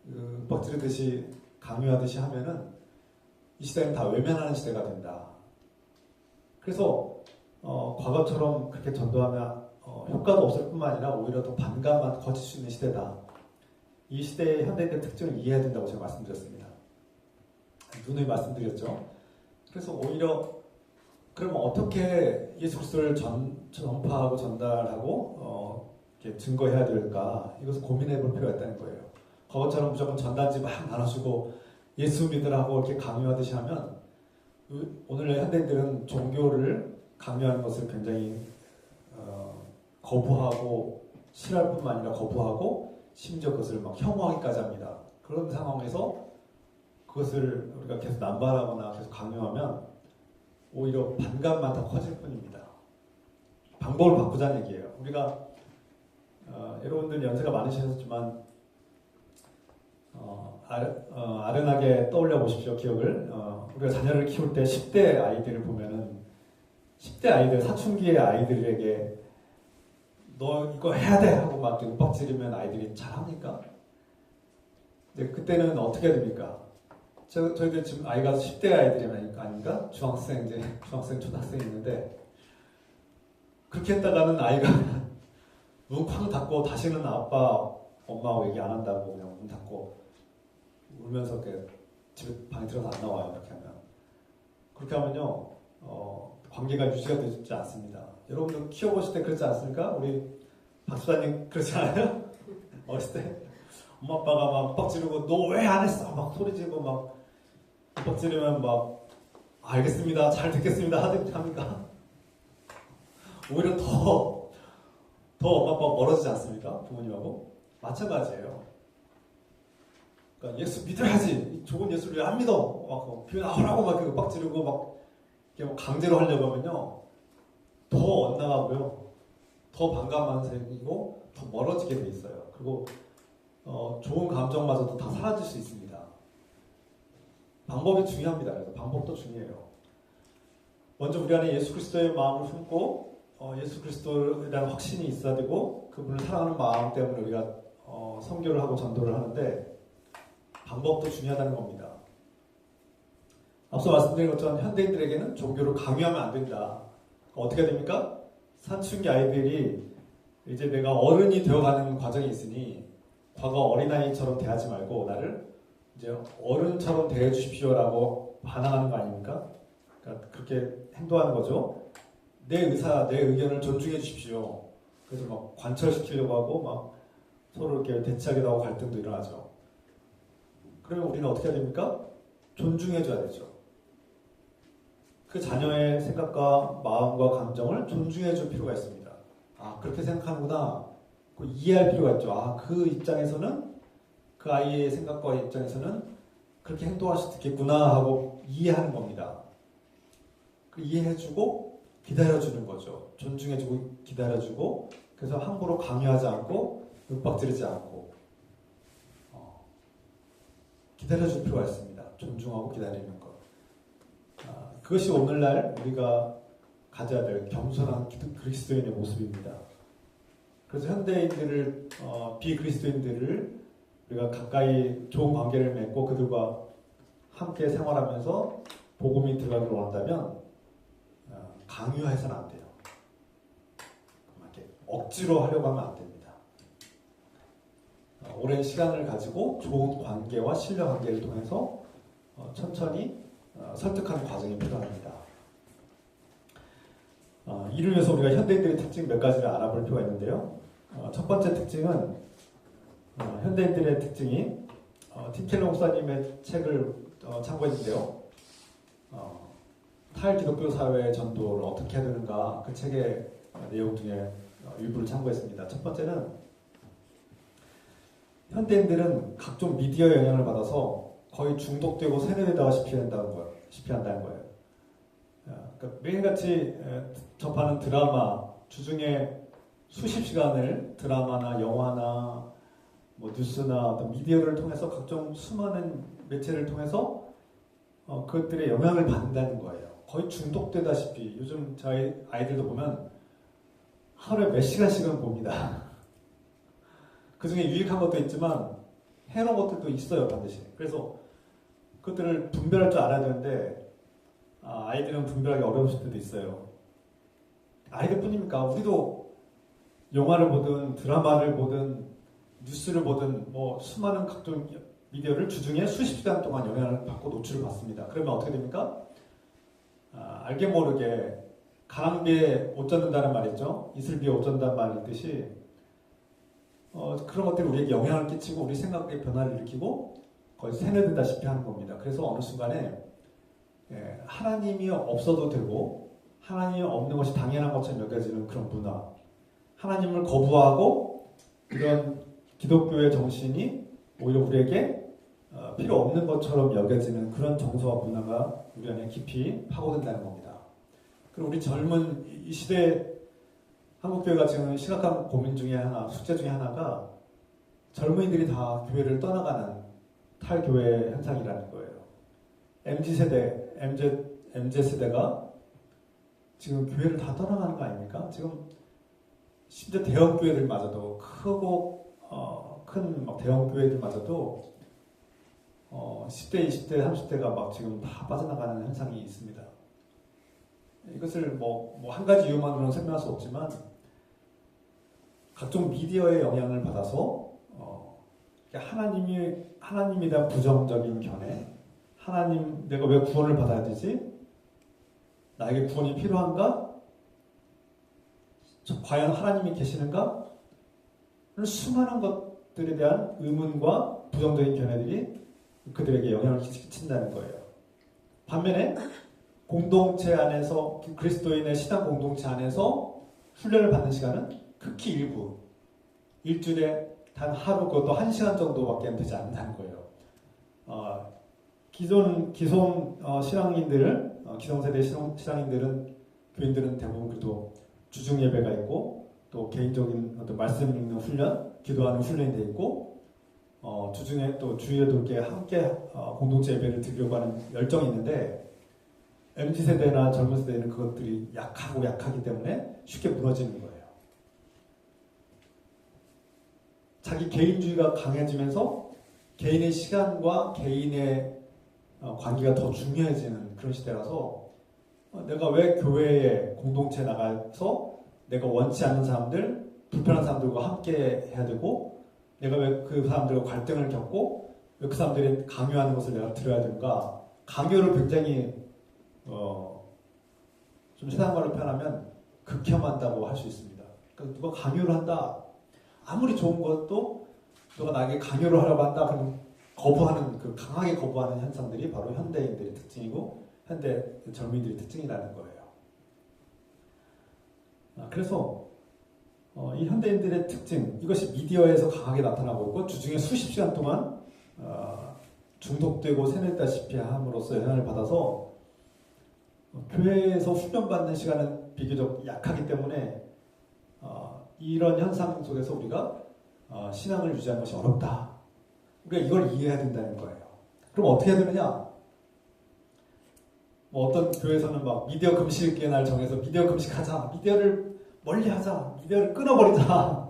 윽박 지르듯이 강요하듯이 하면은 이 시대는 다 외면하는 시대가 된다. 그래서 과거처럼 그렇게 전도하면 효과도 없을 뿐만 아니라 오히려 더 반감만 거칠 수 있는 시대다. 이 시대의 현대인의 특징을 이해해야 된다고 제가 말씀드렸습니다. 누누이 말씀드렸죠. 그래서 오히려 그러면 어떻게 예수 그리스도를 전파하고 전달하고 이렇게 증거해야 될까? 이것을 고민해 볼 필요가 있다는 거예요. 과거처럼 무조건 전단지 막 나눠주고 예수 믿으라고 이렇게 강요하듯이 하면 오늘의 현대인들은 종교를 강요하는 것을 굉장히 거부하고 싫어할 뿐만 아니라 거부하고 심지어 그것을 막 혐오하기까지 합니다. 그런 상황에서 그것을 우리가 계속 남발하거나 계속 강요하면 오히려 반감만 더 커질 뿐입니다. 방법을 바꾸자는 얘기예요. 우리가 여러분들 연세가 많으셨지만 아련하게 떠올려 보십시오. 기억을. 우리가 자녀를 키울 때 10대 아이들을 보면은 10대 아이들, 사춘기의 아이들에게 너 이거 해야 돼 하고 막 윽박 지르면 아이들이 잘합니까? 근데 그때는 어떻게 해야 됩니까? 저희들 지금 아이가 10대 아이들이 아닌가? 중학생, 초등학생 있는데 그렇게 했다가는 아이가 문 쾅 닫고 다시는 아빠, 엄마하고 얘기 안 한다고 그냥 문 닫고 울면서 이렇게 집에 방에 들어서 안 나와요. 그렇게 하면. 그렇게 하면요, 관계가 유지가 되지 않습니다. 여러분들 키워보실 때 그렇지 않습니까? 우리 박수사님 그렇지 않아요? 어렸을 때 엄마 아빠가 막 윽박 지르고 너 왜 안 했어? 막 소리 지르고 막 윽박 지르면 막 알겠습니다, 잘 듣겠습니다 하든지 합니까? 오히려 더 엄마 아빠가 멀어지지 않습니까? 부모님하고 마찬가지예요. 그러니까 예수 믿어야지, 좋은 예수를 왜 안 믿어? 막 교회 나오라고 막 윽박 지르고 막 이렇게 강제로 하려고 하면요 더 엇나가고요, 더 반감만 생기고 더 멀어지게 돼 있어요. 그리고 좋은 감정마저도 다 사라질 수 있습니다. 방법이 중요합니다. 그래서 방법도 중요해요. 먼저 우리 안에 예수 그리스도의 마음을 품고 예수 그리스도에 대한 확신이 있어야 되고 그분을 사랑하는 마음 때문에 우리가 선교를 하고 전도를 하는데 방법도 중요하다는 겁니다. 앞서 말씀드린 것처럼 현대인들에게는 종교를 강요하면 안 된다. 어떻게 됩니까? 사춘기 아이들이 이제 내가 어른이 되어가는 과정이 있으니 과거 어린아이처럼 대하지 말고 나를 이제 어른처럼 대해 주십시오라고 반항하는 거 아닙니까? 그러니까 그렇게 행동하는 거죠. 내 의사, 내 의견을 존중해 주십시오. 그래서 막 관철시키려고 하고 막 서로 이렇게 대치하기도 하고 갈등도 일어나죠. 그러면 우리는 어떻게 해야 됩니까? 존중해 줘야 되죠. 그 자녀의 생각과 마음과 감정을 존중해 줄 필요가 있습니다. 아, 그렇게 생각하는구나. 이해할 필요가 있죠. 아, 그 입장에서는, 그 아이의 생각과 입장에서는 그렇게 행동할 수도 있겠구나 하고 이해하는 겁니다. 이해해주고 기다려주는 거죠. 존중해주고 기다려주고, 그래서 함부로 강요하지 않고 윽박지르지 않고 기다려줄 필요가 있습니다. 존중하고 기다리는 것. 그것이 오늘날 우리가 가져야 될 겸손한 그리스도인의 모습입니다. 그래서 현대인들을 비그리스도인들을 우리가 가까이 좋은 관계를 맺고 그들과 함께 생활하면서 복음이 들어가기를 원한다면 강요해서는 안 돼요. 이렇게 억지로 하려고 하면 안 됩니다. 오랜 시간을 가지고 좋은 관계와 신뢰 관계를 통해서 천천히 설득하는 과정이 필요합니다. 이를 위해서 우리가 현대인들의 특징 몇 가지를 알아볼 필요가 있는데요. 첫 번째 특징은 현대인들의 특징이 팀 켈러 목사님의 책을 참고했는데요. 탈기독교 사회의 전도를 어떻게 해야 되는가, 그 책의 내용 중에 일부를 참고했습니다. 첫 번째는 현대인들은 각종 미디어의 영향을 받아서 거의 중독되고 세뇌되다시피 한다는 거예요. 그러니까 매일같이 접하는 드라마, 주중에 수십 시간을 드라마나 영화나 뭐 뉴스나 어떤 미디어를 통해서 각종 수많은 매체를 통해서 그것들의 영향을 받는다는 거예요. 거의 중독되다시피. 요즘 저희 아이들도 보면 하루에 몇 시간씩은 봅니다. 그 중에 유익한 것도 있지만 해로운 것들도 있어요, 반드시. 그래서 그것들을 분별할 줄 알아야 되는데 아이들은 분별하기 어려우실 때도 있어요. 아이들 뿐입니까? 우리도 영화를 보든 드라마를 보든 뉴스를 보든 뭐 수많은 각종 미디어를 주중에 수십 시간 동안 영향을 받고 노출을 받습니다. 그러면 어떻게 됩니까? 알게 모르게 가랑비에 옷 젖는다는 말 있죠? 이슬비에 옷 젖는다는 말이 있듯이 그런 것들이 우리에게 영향을 끼치고 우리 생각의 변화를 일으키고 거의 세뇌된다시피 하는 겁니다. 그래서 어느 순간에 하나님이 없어도 되고 하나님이 없는 것이 당연한 것처럼 여겨지는 그런 문화, 하나님을 거부하고 이런 기독교의 정신이 오히려 우리에게 필요 없는 것처럼 여겨지는 그런 정서와 문화가 우리 안에 깊이 파고든다는 겁니다. 그리고 우리 젊은 이 시대 한국교회가 지금 심각한 고민 중에 하나, 숙제 중에 하나가 젊은이들이 다 교회를 떠나가는 탈교회 현상이라는 거예요. MZ세대가 지금 교회를 다 떠나가는 거 아닙니까? 지금 심지어 대형 교회들마저도 크고 큰 막 대형 교회들마저도 10대, 20대, 30대가 막 지금 다 빠져나가는 현상이 있습니다. 이것을 뭐 한 가지 이유만으로는 설명할 수 없지만 각종 미디어의 영향을 받아서 하나님에 대한 부정적인 견해, 하나님 내가 왜 구원을 받아야 되지? 나에게 구원이 필요한가? 과연 하나님이 계시는가? 수많은 것들에 대한 의문과 부정적인 견해들이 그들에게 영향을 끼친다는 거예요. 반면에 공동체 안에서, 그리스도인의 신앙 공동체 안에서 훈련을 받는 시간은 극히 일부, 일주일에 단 하루, 그것도 1시간 정도밖에 되지 않는다는 거예요. 기존 신앙인들은, 기성세대 신앙인들은, 교인들은 대부분 그래도 주중 예배가 있고, 또 개인적인 어떤 말씀 읽는 훈련, 기도하는 훈련이 돼 있고, 주중에 또 주일에도 이렇게 함께 공동체 예배를 드리려고 하는 열정이 있는데, MZ세대나 젊은 세대는 그것들이 약하기 때문에 쉽게 무너지는 거예요. 자기 개인주의가 강해지면서 개인의 시간과 개인의 관계가 더 중요해지는 그런 시대라서 내가 왜 교회에 공동체에 나가서 내가 원치 않는 사람들, 불편한 사람들과 함께 해야 되고 내가 왜 그 사람들과 갈등을 겪고 왜 그 사람들이 강요하는 것을 내가 들어야 되는가. 강요를 굉장히 좀 세상 말로 표현하면 극혐한다고 할 수 있습니다. 그러니까 누가 강요를 한다. 아무리 좋은 것도 누가 나에게 강요를 하려고 한다. 그럼 거부하는, 그 강하게 거부하는 현상들이 바로 현대인들의 특징이고 현대 젊은이들의 특징이라는 거예요. 그래서 이 현대인들의 특징, 이것이 미디어에서 강하게 나타나고 있고 주중에 수십 시간 동안 중독되고 세뇌다시피 함으로써 영향을 받아서 교회에서 훈련받는 시간은 비교적 약하기 때문에 이런 현상 속에서 우리가 신앙을 유지하는 것이 어렵다. 우리가 이걸 이해해야 된다는 거예요. 그럼 어떻게 해야 되느냐? 뭐 어떤 교회에서는 막 미디어 금식의 날 정해서 미디어 금식하자, 미디어를 멀리하자, 미디어를 끊어버리자,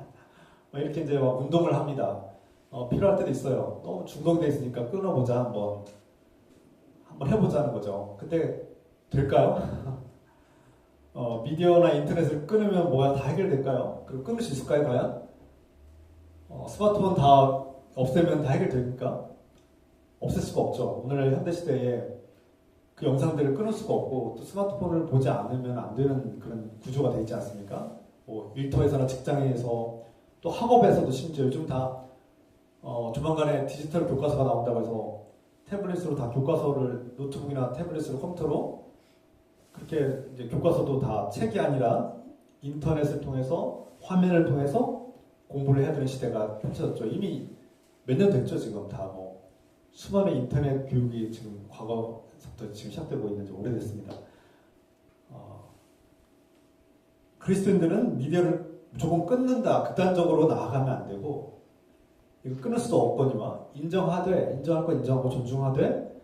이렇게 이제 막 운동을 합니다. 필요할 때도 있어요. 너무 중독돼 있으니까 끊어보자, 한번 해보자는 거죠. 근데 될까요? 미디어나 인터넷을 끊으면 뭐야 다 해결될까요? 그리고 끊을 수 있을까요, 과연? 스마트폰 다 없애면 다 해결됩니까? 없앨 수가 없죠. 오늘 현대시대에 그 영상들을 끊을 수가 없고 또 스마트폰을 보지 않으면 안 되는 그런 구조가 되어 있지 않습니까? 뭐 일터에서나 직장에서 또 학업에서도 심지어 요즘 다 조만간에 디지털 교과서가 나온다고 해서 태블릿으로 다 교과서를 노트북이나 태블릿으로 컴퓨터로 그렇게 이제 교과서도 다 책이 아니라 인터넷을 통해서 화면을 통해서 공부를 해야 되는 시대가 펼쳐졌죠. 이미 몇 년 됐죠. 지금 다 수많은 인터넷 교육이 지금 과거부터 지금 시작되고 있는지 오래됐습니다. 그리스도인들은 미디어를 조금 끊는다, 극단적으로 나아가면 안 되고 이거 끊을 수도 없거니와 인정할 거 인정하고 존중하되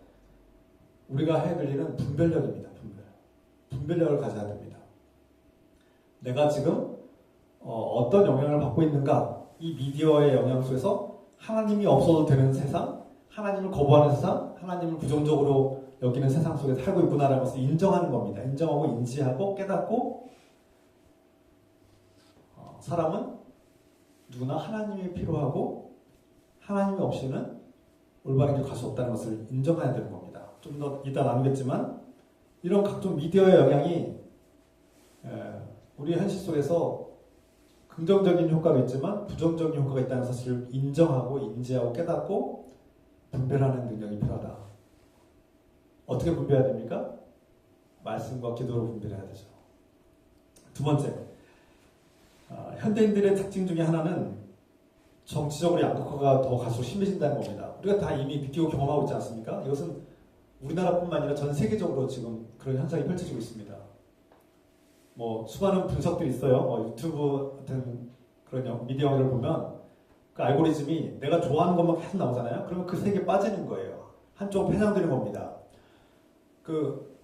우리가 해야 될 일은 분별력입니다. 분별력을 가져야 됩니다. 내가 지금 어떤 영향을 받고 있는가, 이 미디어의 영향 속에서 하나님이 없어도 되는 세상, 하나님을 거부하는 세상, 하나님을 부정적으로 여기는 세상 속에 살고 있구나라는 것을 인정하는 겁니다. 인정하고 인지하고 깨닫고 사람은 누구나 하나님이 필요하고 하나님이 없이는 올바른 길 갈 수 없다는 것을 인정해야 되는 겁니다. 좀 더 이따 나누겠지만 이런 각종 미디어의 영향이 우리 현실 속에서 긍정적인 효과가 있지만 부정적인 효과가 있다는 사실을 인정하고 인지하고 깨닫고 분별하는 능력이 필요하다. 어떻게 분별해야 됩니까? 말씀과 기도로 분별해야 되죠. 두 번째, 현대인들의 특징 중에 하나는 정치적으로 양극화가 더 갈수록 심해진다는 겁니다. 우리가 다 이미 느끼고 경험하고 있지 않습니까? 이것은 우리나라뿐만 아니라 전 세계적으로 지금 그런 현상이 펼쳐지고 있습니다. 수많은 분석들이 있어요. 유튜브 같은 그런 미디어를 보면 그 알고리즘이 내가 좋아하는 것만 계속 나오잖아요. 그러면 그 세계에 빠지는 거예요. 한쪽 편향되는 겁니다. 그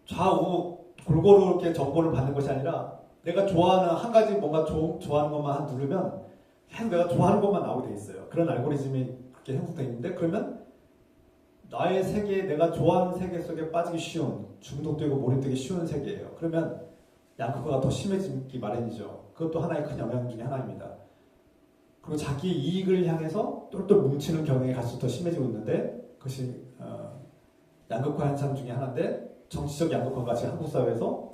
좌우 골고루 이렇게 정보를 받는 것이 아니라 내가 좋아하는 한 가지 뭔가 좋아하는 것만 누르면 계속 내가 좋아하는 것만 나오게 돼 있어요. 그런 알고리즘이 그렇게 형성되어 있는데 그러면 나의 세계, 내가 좋아하는 세계 속에 빠지기 쉬운, 중독되고 몰입되기 쉬운 세계예요. 그러면 양극화가 더 심해지기 마련이죠. 그것도 하나의 큰 영향 중에 하나입니다. 그리고 자기 이익을 향해서 똘똘 뭉치는 경향이 갈수록 더 심해지고 있는데 그것이 양극화 현상 중에 하나인데 정치적 양극화가 지금 한국 사회에서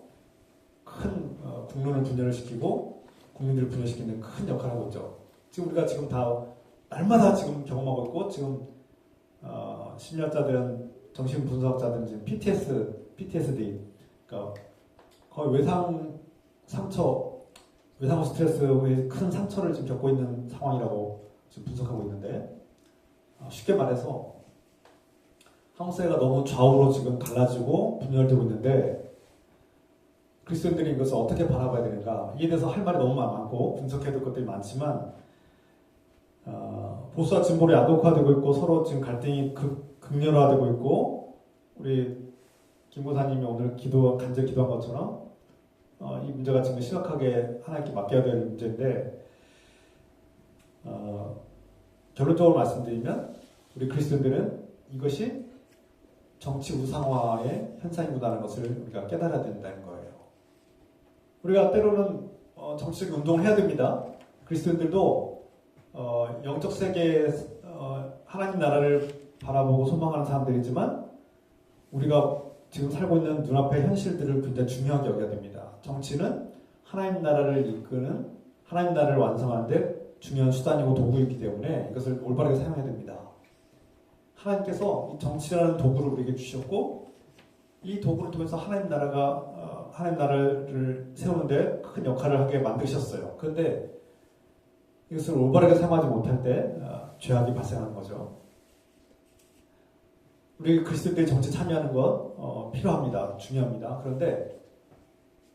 큰 국론을 분열을 시키고 국민들을 분열시키는 큰 역할을 하고 있죠. 지금 우리가 지금 다 날마다 지금 경험하고 있고 지금 심리학자들은 정신분석자들은 지금 PTSD, 그러니까 거의 외상 후 스트레스의 큰 상처를 지금 겪고 있는 상황이라고 지금 분석하고 있는데 쉽게 말해서 한국 사회가 너무 좌우로 지금 갈라지고 분열되고 있는데 그리스도인들이 이것을 어떻게 바라봐야 되는가 이에 대해서 할 말이 너무 많고 분석해야 될 것들이 많지만 보수와 진보로 양극화되고 있고 서로 지금 갈등이 극렬화되고 있고 우리 김 고사님이 오늘 간절 기도한 것처럼 이 문제가 지금 심각하게 하나님께 맡겨야 될 문제인데 결론적으로 말씀드리면 우리 그리스도인들은 이것이 정치 우상화의 현상이구나라는 것을 우리가 깨달아야 된다는 거예요. 우리가 때로는 정치적 운동을 해야 됩니다. 그리스도인들도 영적 세계에 하나님 나라를 바라보고 소망하는 사람들이지만 우리가 지금 살고 있는 눈앞의 현실들을 굉장히 중요하게 여겨야 됩니다. 정치는 하나님 나라를 이끄는 하나님 나라를 완성하는데 중요한 수단이고 도구이기 때문에 이것을 올바르게 사용해야 됩니다. 하나님께서 이 정치라는 도구를 우리에게 주셨고 이 도구를 통해서 하나님 나라를 세우는데 큰 역할을 하게 만드셨어요. 그런데 이것을 올바르게 사용하지 못할 때 죄악이 발생하는 거죠. 우리 그리스도인들이 정치 참여하는 것 필요합니다. 중요합니다. 그런데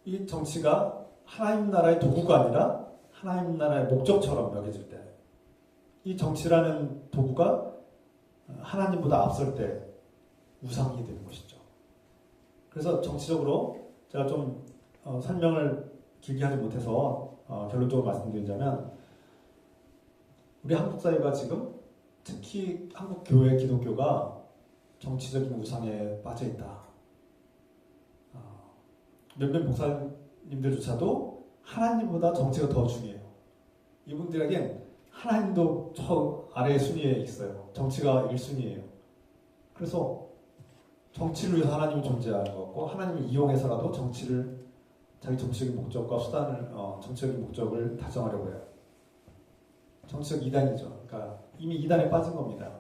이 정치가 하나님 나라의 도구가 아니라 하나님 나라의 목적처럼 여겨질 때 이 정치라는 도구가 하나님보다 앞설 때 우상이 되는 것이죠. 그래서 정치적으로 제가 좀 설명을 길게 하지 못해서 결론적으로 말씀드리자면 우리 한국 사회가 지금 특히 한국 교회 기독교가 정치적인 우상에 빠져 있다. 몇몇 목사님들조차도 하나님보다 정치가 더 중요해요. 이분들에겐 하나님도 저 아래 순위에 있어요. 정치가 1순위예요. 그래서 정치를 위해서 하나님이 존재하는 것 같고 하나님을 이용해서라도 자기 정치적인 목적과 수단을 정치적인 목적을 달성하려고 해요. 정치적 이단이죠. 그러니까 이미 이단에 빠진 겁니다.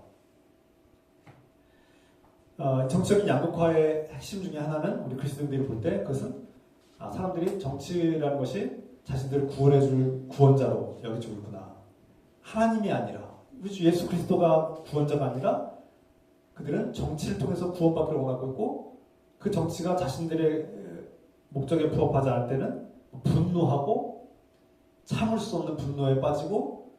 정치적인 양극화의 핵심 중에 하나는 우리 그리스도인들이 볼 때 그것은 사람들이 정치라는 것이 자신들을 구원해줄 구원자로 여겨지고 있구나. 하나님이 아니라 우리 주 예수 그리스도가 구원자가 아니라 그들은 정치를 통해서 구원받기를 원하고 있고 그 정치가 자신들의 목적에 부합하지 않을 때는 분노하고 참을 수 없는 분노에 빠지고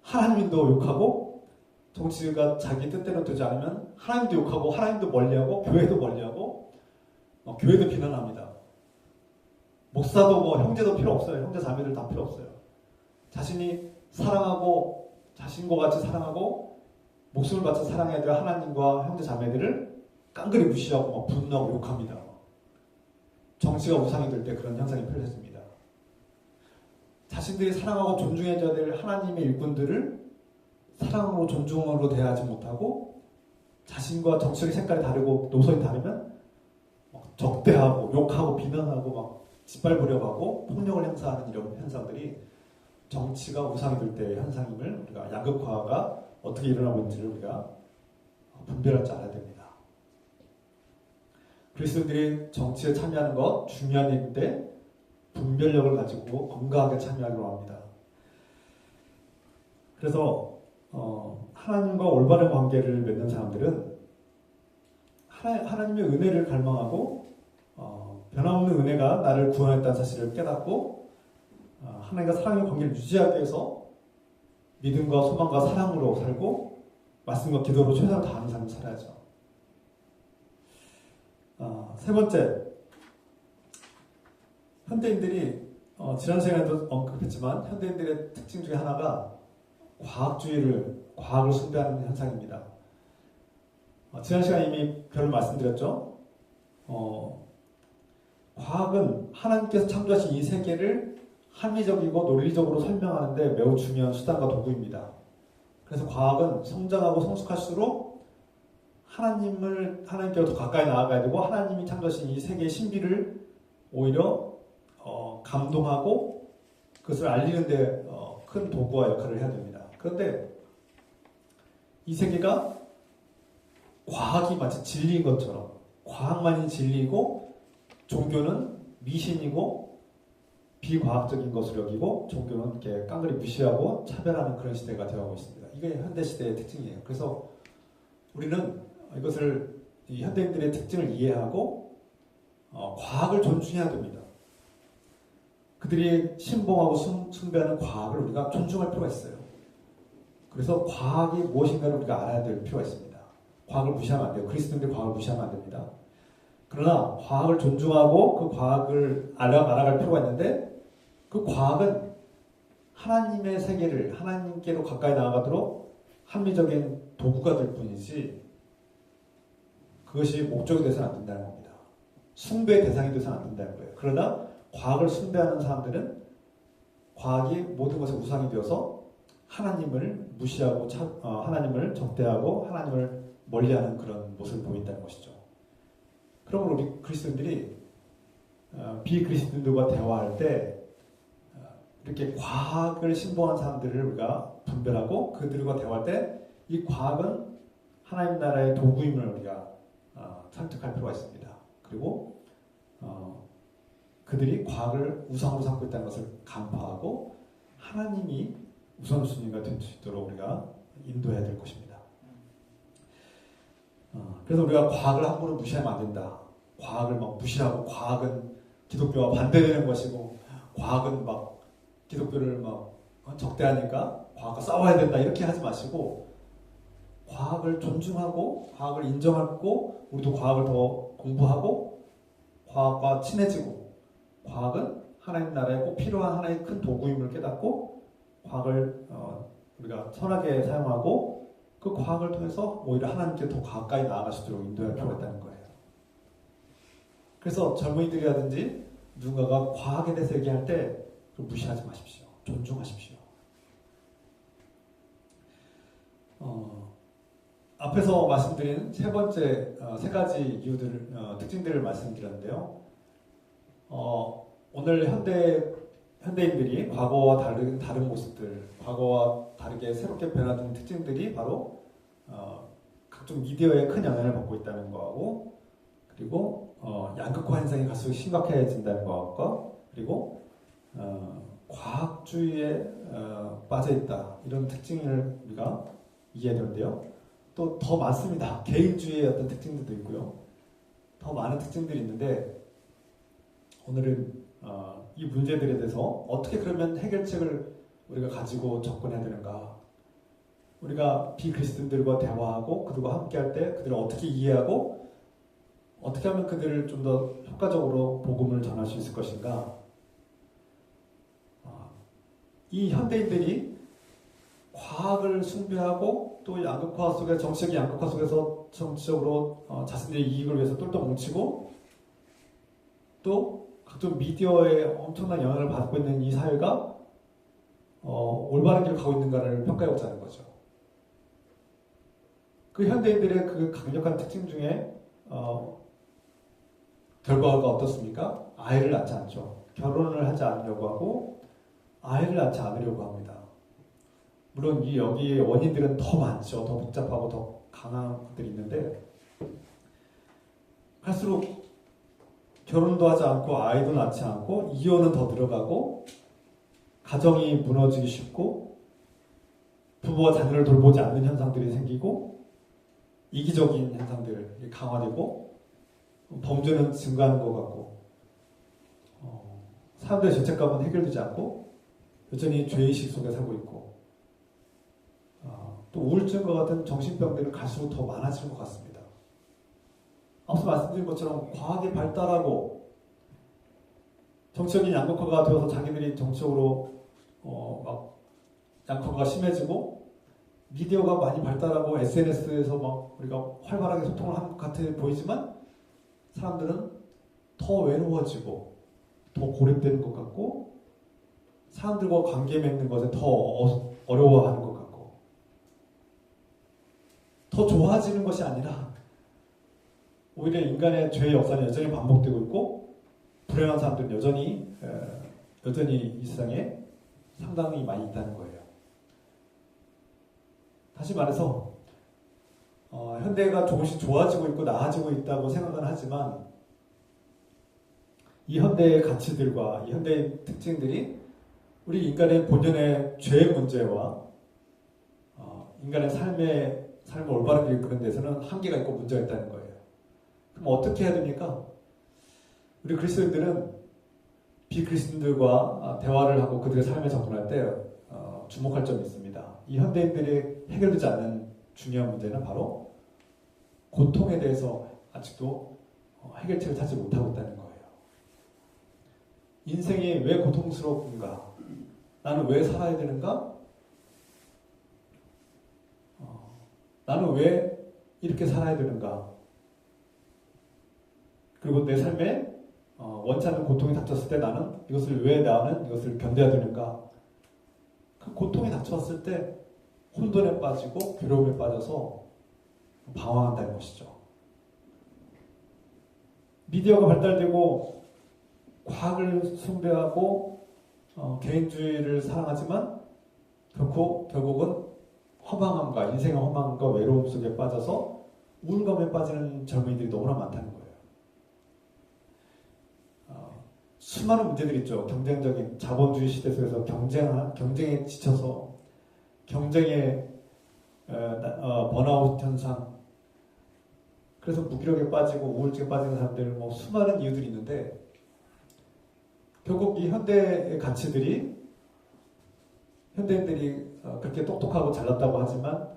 하나님도 욕하고 정치가 자기 뜻대로 되지 않으면 하나님도 욕하고 하나님도 멀리하고 교회도 멀리하고 교회도 비난합니다. 목사도 형제도 필요 없어요. 형제 자매들 다 필요 없어요. 자신이 사랑하고 자신과 같이 사랑하고 목숨을 바쳐 사랑해야 될 하나님과 형제 자매들을 깡그리 무시하고 분노하고 욕합니다. 정치가 우상이 될 때 그런 현상이 펼쳐집니다. 자신들이 사랑하고 존중해줘야 될 하나님의 일꾼들을 사랑으로 존중으로 대하지 못하고 자신과 정치적인 색깔이 다르고 노선이 다르면 적대하고 욕하고 비난하고 막 짓밟으려고 하고 폭력을 행사하는 이런 현상들이 정치가 우상이 될 때의 현상임을 우리가 양극화가 어떻게 일어나고 있는지를 우리가 분별할 줄 알아야 됩니다. 그리스도인들이 정치에 참여하는 것 중요한 일인데 분별력을 가지고 건강하게 참여하기로 합니다. 그래서 하나님과 올바른 관계를 맺는 사람들은 하나님의 은혜를 갈망하고 변함없는 은혜가 나를 구원했다는 사실을 깨닫고 하나님과 사랑의 관계를 유지하기 위해서 믿음과 소망과 사랑으로 살고 말씀과 기도로 최선을 다하는 삶을 살아야죠. 세 번째, 현대인들이 지난 시간에도 언급했지만 현대인들의 특징 중에 하나가 과학을 숭배하는 현상입니다. 지난 시간에 이미 별을 말씀드렸죠. 과학은 하나님께서 창조하신 이 세계를 합리적이고 논리적으로 설명하는데 매우 중요한 수단과 도구입니다. 그래서 과학은 성장하고 성숙할수록 하나님께로 더 가까이 나아가야 되고 하나님이 창조하신 이 세계의 신비를 오히려 감동하고 그것을 알리는데 큰 도구와 역할을 해야 됩니다. 그런데 이 세계가 과학이 마치 진리인 것처럼 과학만이 진리이고 종교는 미신이고 비과학적인 것으로 여기고 종교는 이렇게 깡그리 무시하고 차별하는 그런 시대가 되어가고 있습니다. 이게 현대 시대의 특징이에요. 그래서 우리는 이것을 이 현대인들의 특징을 이해하고 과학을 존중해야 됩니다. 그들이 신봉하고 숭배하는 과학을 우리가 존중할 필요가 있어요. 그래서 과학이 무엇인가를 우리가 알아야 될 필요가 있습니다. 과학을 무시하면 안 돼요. 그리스도인들이 과학을 무시하면 안 됩니다. 그러나 과학을 존중하고 그 과학을 알아갈 필요가 있는데 그 과학은 하나님의 세계를 하나님께로 가까이 나아가도록 합리적인 도구가 될 뿐이지 그것이 목적이 돼서는 안 된다는 겁니다. 숭배의 대상이 돼서는 안 된다는 거예요. 그러나 과학을 숭배하는 사람들은 과학이 모든 것의 우상이 되어서 하나님을 무시하고 하나님을 적대하고 하나님을 멀리하는 그런 모습을 보인다는 것이죠. 그러므로 우리 그리스도인들이 비그리스도인들과 대화할 때 이렇게 과학을 신봉한 사람들을 우리가 분별하고 그들과 대화할 때 이 과학은 하나님 나라의 도구임을 우리가 설득할 필요가 있습니다. 그리고 그들이 과학을 우상으로 삼고 있다는 것을 간파하고 하나님이 우선순위가 될 수 있도록 우리가 인도해야 될 것입니다. 그래서 우리가 과학을 함부로 무시하면 안 된다. 과학을 막 무시하고 과학은 기독교와 반대되는 것이고 과학은 막 기독교를 막 적대하니까 과학과 싸워야 된다 이렇게 하지 마시고 과학을 존중하고 과학을 인정하고 우리도 과학을 더 공부하고 과학과 친해지고 과학은 하나님 나라에 꼭 필요한 하나의 큰 도구임을 깨닫고 과학을 우리가 선하게 사용하고 그 과학을 통해서 오히려 하나님께 더 가까이 나아갈 수 있도록 인도할 필요가 있다는 거예요. 그래서 젊은이들이라든지 누군가가 과학에 대해서 얘기할 때 무시하지 마십시오. 존중하십시오. 앞에서 말씀드린 세 번째 세 가지 이유들 특징들을 말씀드렸는데요. 오늘 현대인들이 과거와 다른 모습들, 과거와 다르게 새롭게 변화된 특징들이 바로 각종 미디어에 큰 영향을 받고 있다는 거하고 그리고 양극화 현상이 갈수록 심각해진다는 것과 그리고 과학주의에 빠져있다 이런 특징을 우리가 이해되는데요. 또 더 많습니다. 개인주의의 어떤 특징들도 있고요. 더 많은 특징들이 있는데 오늘은 이 문제들에 대해서 어떻게 그러면 해결책을 우리가 가지고 접근해야 되는가 우리가 비그리스도인들과 대화하고 그들과 함께할 때 그들을 어떻게 이해하고 어떻게 하면 그들을 좀 더 효과적으로 복음을 전할 수 있을 것인가 이 현대인들이 과학을 숭배하고 또 양극화 속에 정치적인 양극화 속에서 정치적으로 자신들의 이익을 위해서 똘똘 뭉치고 또 각종 미디어에 엄청난 영향을 받고 있는 이 사회가 올바른 길을 가고 있는가를 평가해보자 하는 거죠. 그 현대인들의 그 강력한 특징 중에 결과가 어떻습니까? 아이를 낳지 않죠. 결혼을 하지 않으려고 하고 아이를 낳지 않으려고 합니다. 물론 여기에 원인들은 더 많죠. 더 복잡하고 더 강한 것들이 있는데 할수록 결혼도 하지 않고 아이도 낳지 않고 이혼은 더 늘어가고 가정이 무너지기 쉽고 부부와 자녀를 돌보지 않는 현상들이 생기고 이기적인 현상들이 강화되고 범죄는 증가하는 것 같고 사람들의 죄책감은 해결되지 않고 여전히 죄의식 속에 살고 있고 또 우울증과 같은 정신병들은 갈수록 더 많아지는 것 같습니다. 앞서 말씀드린 것처럼 과학이 발달하고 정치적인 양극화가 되어서 자기들이 정치적으로 막 양극화가 심해지고 미디어가 많이 발달하고 SNS에서 막 우리가 활발하게 소통을 하는 것 같아 보이지만 사람들은 더 외로워지고 더 고립되는 것 같고 사람들과 관계 맺는 것에 더 어려워하는 것 같고 더 좋아지는 것이 아니라 오히려 인간의 죄의 역사는 여전히 반복되고 있고 불행한 사람들은 여전히 이 세상에 상당히 많이 있다는 거예요. 다시 말해서 현대가 조금씩 좋아지고 있고 나아지고 있다고 생각은 하지만 이 현대의 가치들과 이 현대의 특징들이 우리 인간의 본연의 죄의 문제와 인간의 삶을 올바르게 이끄는 데서는 한계가 있고 문제가 있다는 거예요. 그럼 어떻게 해야 됩니까? 우리 그리스도인들은 비그리스도인들과 대화를 하고 그들의 삶에 접근할 때 주목할 점이 있습니다. 이 현대인들이 해결되지 않는 중요한 문제는 바로 고통에 대해서 아직도 해결책을 찾지 못하고 있다는 거예요. 인생이 왜 고통스러운가? 나는 왜 살아야 되는가? 나는 왜 이렇게 살아야 되는가? 그리고 내 삶에 원치 않는 고통이 닥쳤을 때 나는 이것을 견뎌야 되는가? 그 고통이 닥쳤을 때 혼돈에 빠지고 괴로움에 빠져서 방황한다는 것이죠. 미디어가 발달되고 과학을 숭배하고 개인주의를 사랑하지만 결국은 허망함과 인생의 허망함과 외로움 속에 빠져서 우울감에 빠지는 젊은이들이 너무나 많다는 거예요. 수많은 문제들이 있죠. 경쟁적인 자본주의 시대 속에서 경쟁에 지쳐서 경쟁에 번아웃 현상, 그래서 무기력에 빠지고 우울증에 빠지는 사람들 수많은 이유들이 있는데 결국 이 현대의 가치들이 현대인들이 그렇게 똑똑하고 잘났다고 하지만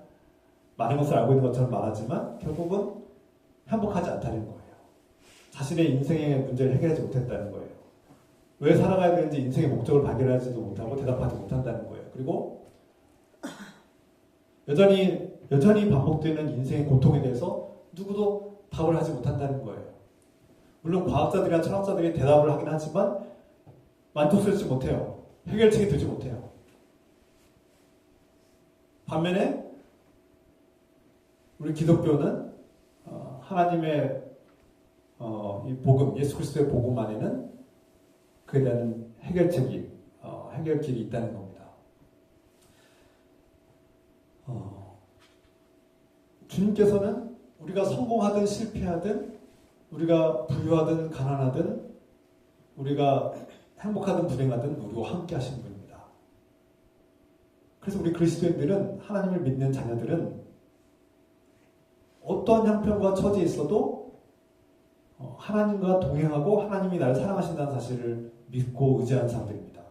많은 것을 알고 있는 것처럼 말하지만 결국은 행복하지 않다는 거예요. 자신의 인생의 문제를 해결하지 못했다는 거예요. 왜 살아가야 되는지 인생의 목적을 발견하지도 못하고 대답하지 못한다는 거예요. 그리고 여전히 반복되는 인생의 고통에 대해서 누구도 답을 하지 못한다는 거예요. 물론 과학자들이나 철학자들이 대답을 하긴 하지만 만족스럽지 못해요. 해결책이 되지 못해요. 반면에 우리 기독교는 하나님의 이 복음, 예수 그리스도의 복음 안에는 그에 대한 해결길이 있다는 겁니다. 주님께서는 우리가 성공하든 실패하든 우리가 부유하든 가난하든 우리가 행복하든 불행하든 우리와 함께 하시는 분입니다. 그래서 우리 그리스도인들은 하나님을 믿는 자녀들은 어떠한 형편과 처지에 있어도 하나님과 동행하고 하나님이 나를 사랑하신다는 사실을 믿고 의지하는 사람들입니다.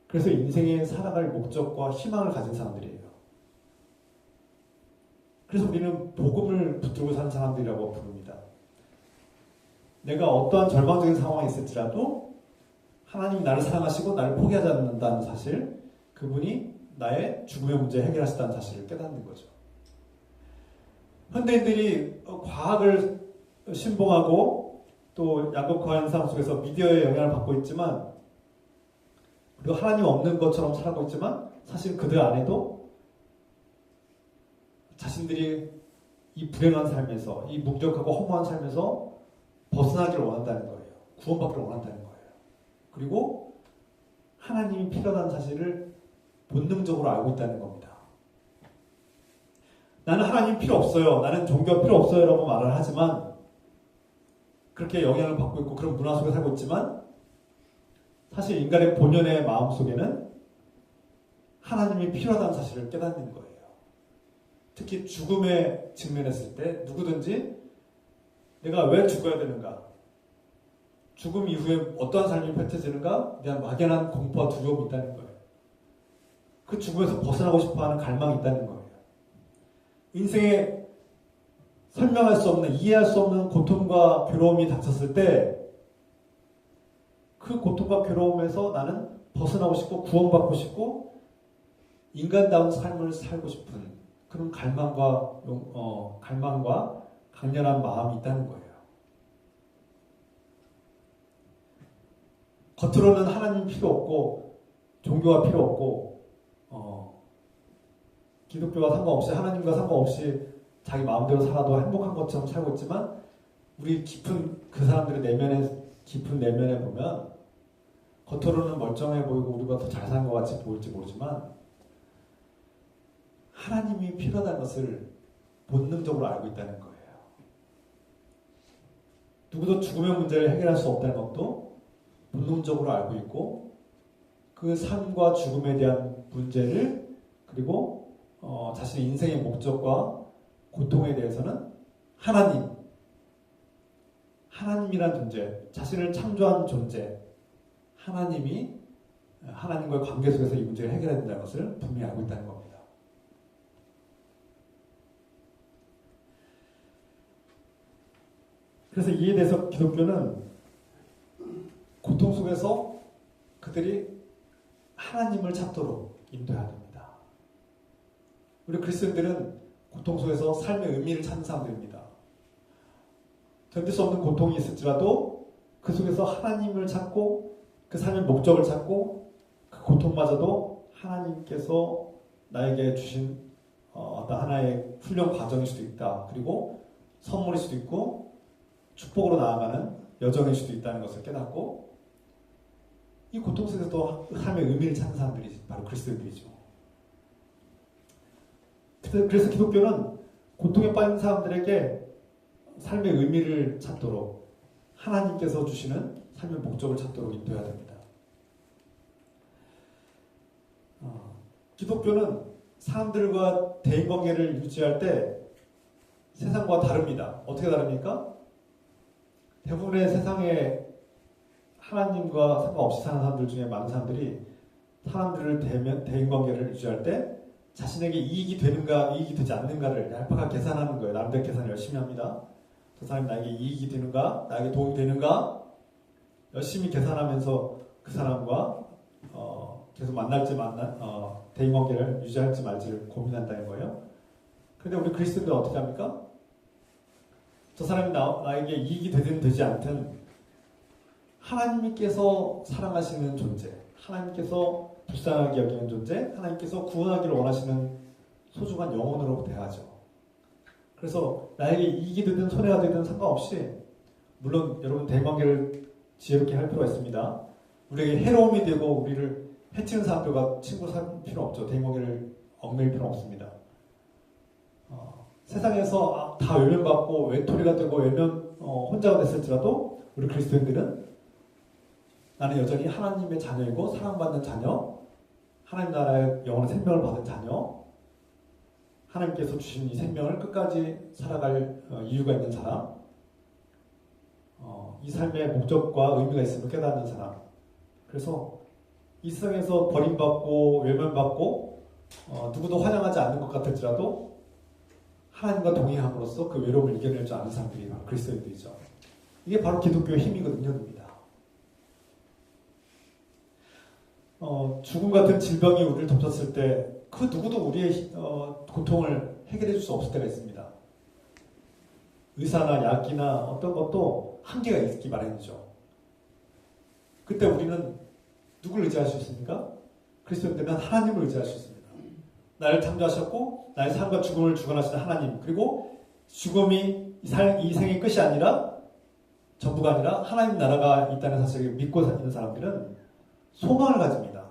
그래서 인생에 살아갈 목적과 희망을 가진 사람들이에요. 그래서 우리는 복음을 붙들고 사는 사람들이라고 부릅니다. 내가 어떠한 절망적인 상황에 있을지라도 하나님이 나를 사랑하시고 나를 포기하지 않는다는 사실, 그분이 나의 죽음의 문제를 해결하시다는 사실을 깨닫는 거죠. 현대인들이 과학을 신봉하고 또 양극화 현상 속에서 미디어의 영향을 받고 있지만 그리고 하나님 없는 것처럼 살고 있지만 사실 그들 안에도 자신들이 이 불행한 삶에서 이 무기력하고 허무한 삶에서 벗어나기를 원한다는 거예요. 구원받기를 원한다는 거예요. 그리고 하나님이 필요하다는 사실을 본능적으로 알고 있다는 겁니다. 나는 하나님 필요 없어요. 나는 종교 필요 없어요. 라고 말을 하지만 그렇게 영향을 받고 있고 그런 문화 속에 살고 있지만 사실 인간의 본연의 마음 속에는 하나님이 필요하다는 사실을 깨닫는 거예요. 특히 죽음에 직면했을 때 누구든지 내가 왜 죽어야 되는가? 죽음 이후에 어떠한 삶이 펼쳐지는가? 대한 막연한 공포와 두려움이 있다는 거예요. 그 죽음에서 벗어나고 싶어하는 갈망이 있다는 거예요. 인생에 설명할 수 없는, 이해할 수 없는 고통과 괴로움이 닥쳤을 때 그 고통과 괴로움에서 나는 벗어나고 싶고 구원받고 싶고 인간다운 삶을 살고 싶은 그런 갈망과 강렬한 마음이 있다는 거예요. 겉으로는 하나님 필요 없고 종교가 필요 없고 기독교와 상관없이 하나님과 상관없이 자기 마음대로 살아도 행복한 것처럼 살고 있지만 우리 그 사람들의 깊은 내면에 보면 겉으로는 멀쩡해 보이고 우리가 더 잘 산 것 같이 보일지 모르지만 하나님이 필요하다는 것을 본능적으로 알고 있다는 거예요. 누구도 죽음의 문제를 해결할 수 없다는 것도 본능적으로 알고 있고 그 삶과 죽음에 대한 문제를 그리고 자신의 인생의 목적과 고통에 대해서는 하나님이란 존재, 자신을 창조한 존재, 하나님이 하나님과의 관계 속에서 이 문제를 해결해야 된다는 것을 분명히 알고 있다는 겁니다. 그래서 이에 대해서 기독교는 고통 속에서 그들이 하나님을 찾도록 인도해야 됩니다. 우리 그리스도인들은 고통 속에서 삶의 의미를 찾는 사람들입니다. 견딜 수 없는 고통이 있을지라도 그 속에서 하나님을 찾고 그 삶의 목적을 찾고 그 고통마저도 하나님께서 나에게 주신 어떤 하나의 훈련 과정일 수도 있다. 그리고 선물일 수도 있고 축복으로 나아가는 여정일 수도 있다는 것을 깨닫고 이 고통 속에서도 삶의 의미를 찾는 사람들이 바로 그리스도인들이죠. 그래서 기독교는 고통에 빠진 사람들에게 삶의 의미를 찾도록 하나님께서 주시는 삶의 목적을 찾도록 인도해야 됩니다. 기독교는 사람들과 대인관계를 유지할 때 세상과 다릅니다. 어떻게 다릅니까? 대부분의 세상에 하나님과 상관없이 사는 사람들 중에 많은 사람들이 사람들을 대인관계를 유지할 때 자신에게 이익이 되는가 이익이 되지 않는가를 얄팍하게 계산하는 거예요. 나름대로 계산을 열심히 합니다. 저 사람이 나에게 이익이 되는가 나에게 도움이 되는가 열심히 계산하면서 그 사람과 계속 만날지 대인관계를 유지할지 말지를 고민한다는 거예요. 그런데 우리 그리스도인들은 어떻게 합니까? 저 사람이 나에게 이익이 되든 되지 않든 하나님께서 사랑하시는 존재, 하나님께서 불쌍하게 여기는 존재, 하나님께서 구원하기를 원하시는 소중한 영혼으로 대하죠. 그래서 나에게 이익이 되든 손해가 되든 상관없이 물론 여러분 대인관계를 지혜롭게 할 필요가 있습니다. 우리에게 해로움이 되고 우리를 해치는 사람들과 친구 살 필요 없죠. 대인관계를 얽매일 필요 없습니다. 세상에서 다 외면받고 외톨이가 되고 혼자가 됐을지라도 우리 그리스도인들은 나는 여전히 하나님의 자녀이고 사랑받는 자녀, 하나님 나라의 영원한 생명을 받은 자녀, 하나님께서 주신 이 생명을 끝까지 살아갈 이유가 있는 사람, 이 삶의 목적과 의미가 있음을 깨닫는 사람. 그래서 이 세상에서 버림받고 외면받고 누구도 환영하지 않는 것 같을지라도 하나님과 동행함으로써 그 외로움을 이겨낼 줄 아는 사람들이 바로 그리스도인들이죠. 이게 바로 기독교의 힘이거든요. 죽음 같은 질병이 우리를 덮쳤을 때 그 누구도 우리의 고통을 해결해 줄 수 없을 때가 있습니다. 의사나 약이나 어떤 것도 한계가 있기 마련이죠. 그때 우리는 누굴 의지할 수 있습니까? 그리스도인들은 하나님을 의지할 수 있습니다. 나를 창조하셨고 나의 삶과 죽음을 주관하시는 하나님, 그리고 죽음이 이 생의 끝이 아니라 전부가 아니라 하나님 나라가 있다는 사실을 믿고 사는 사람들은 소망을 가집니다.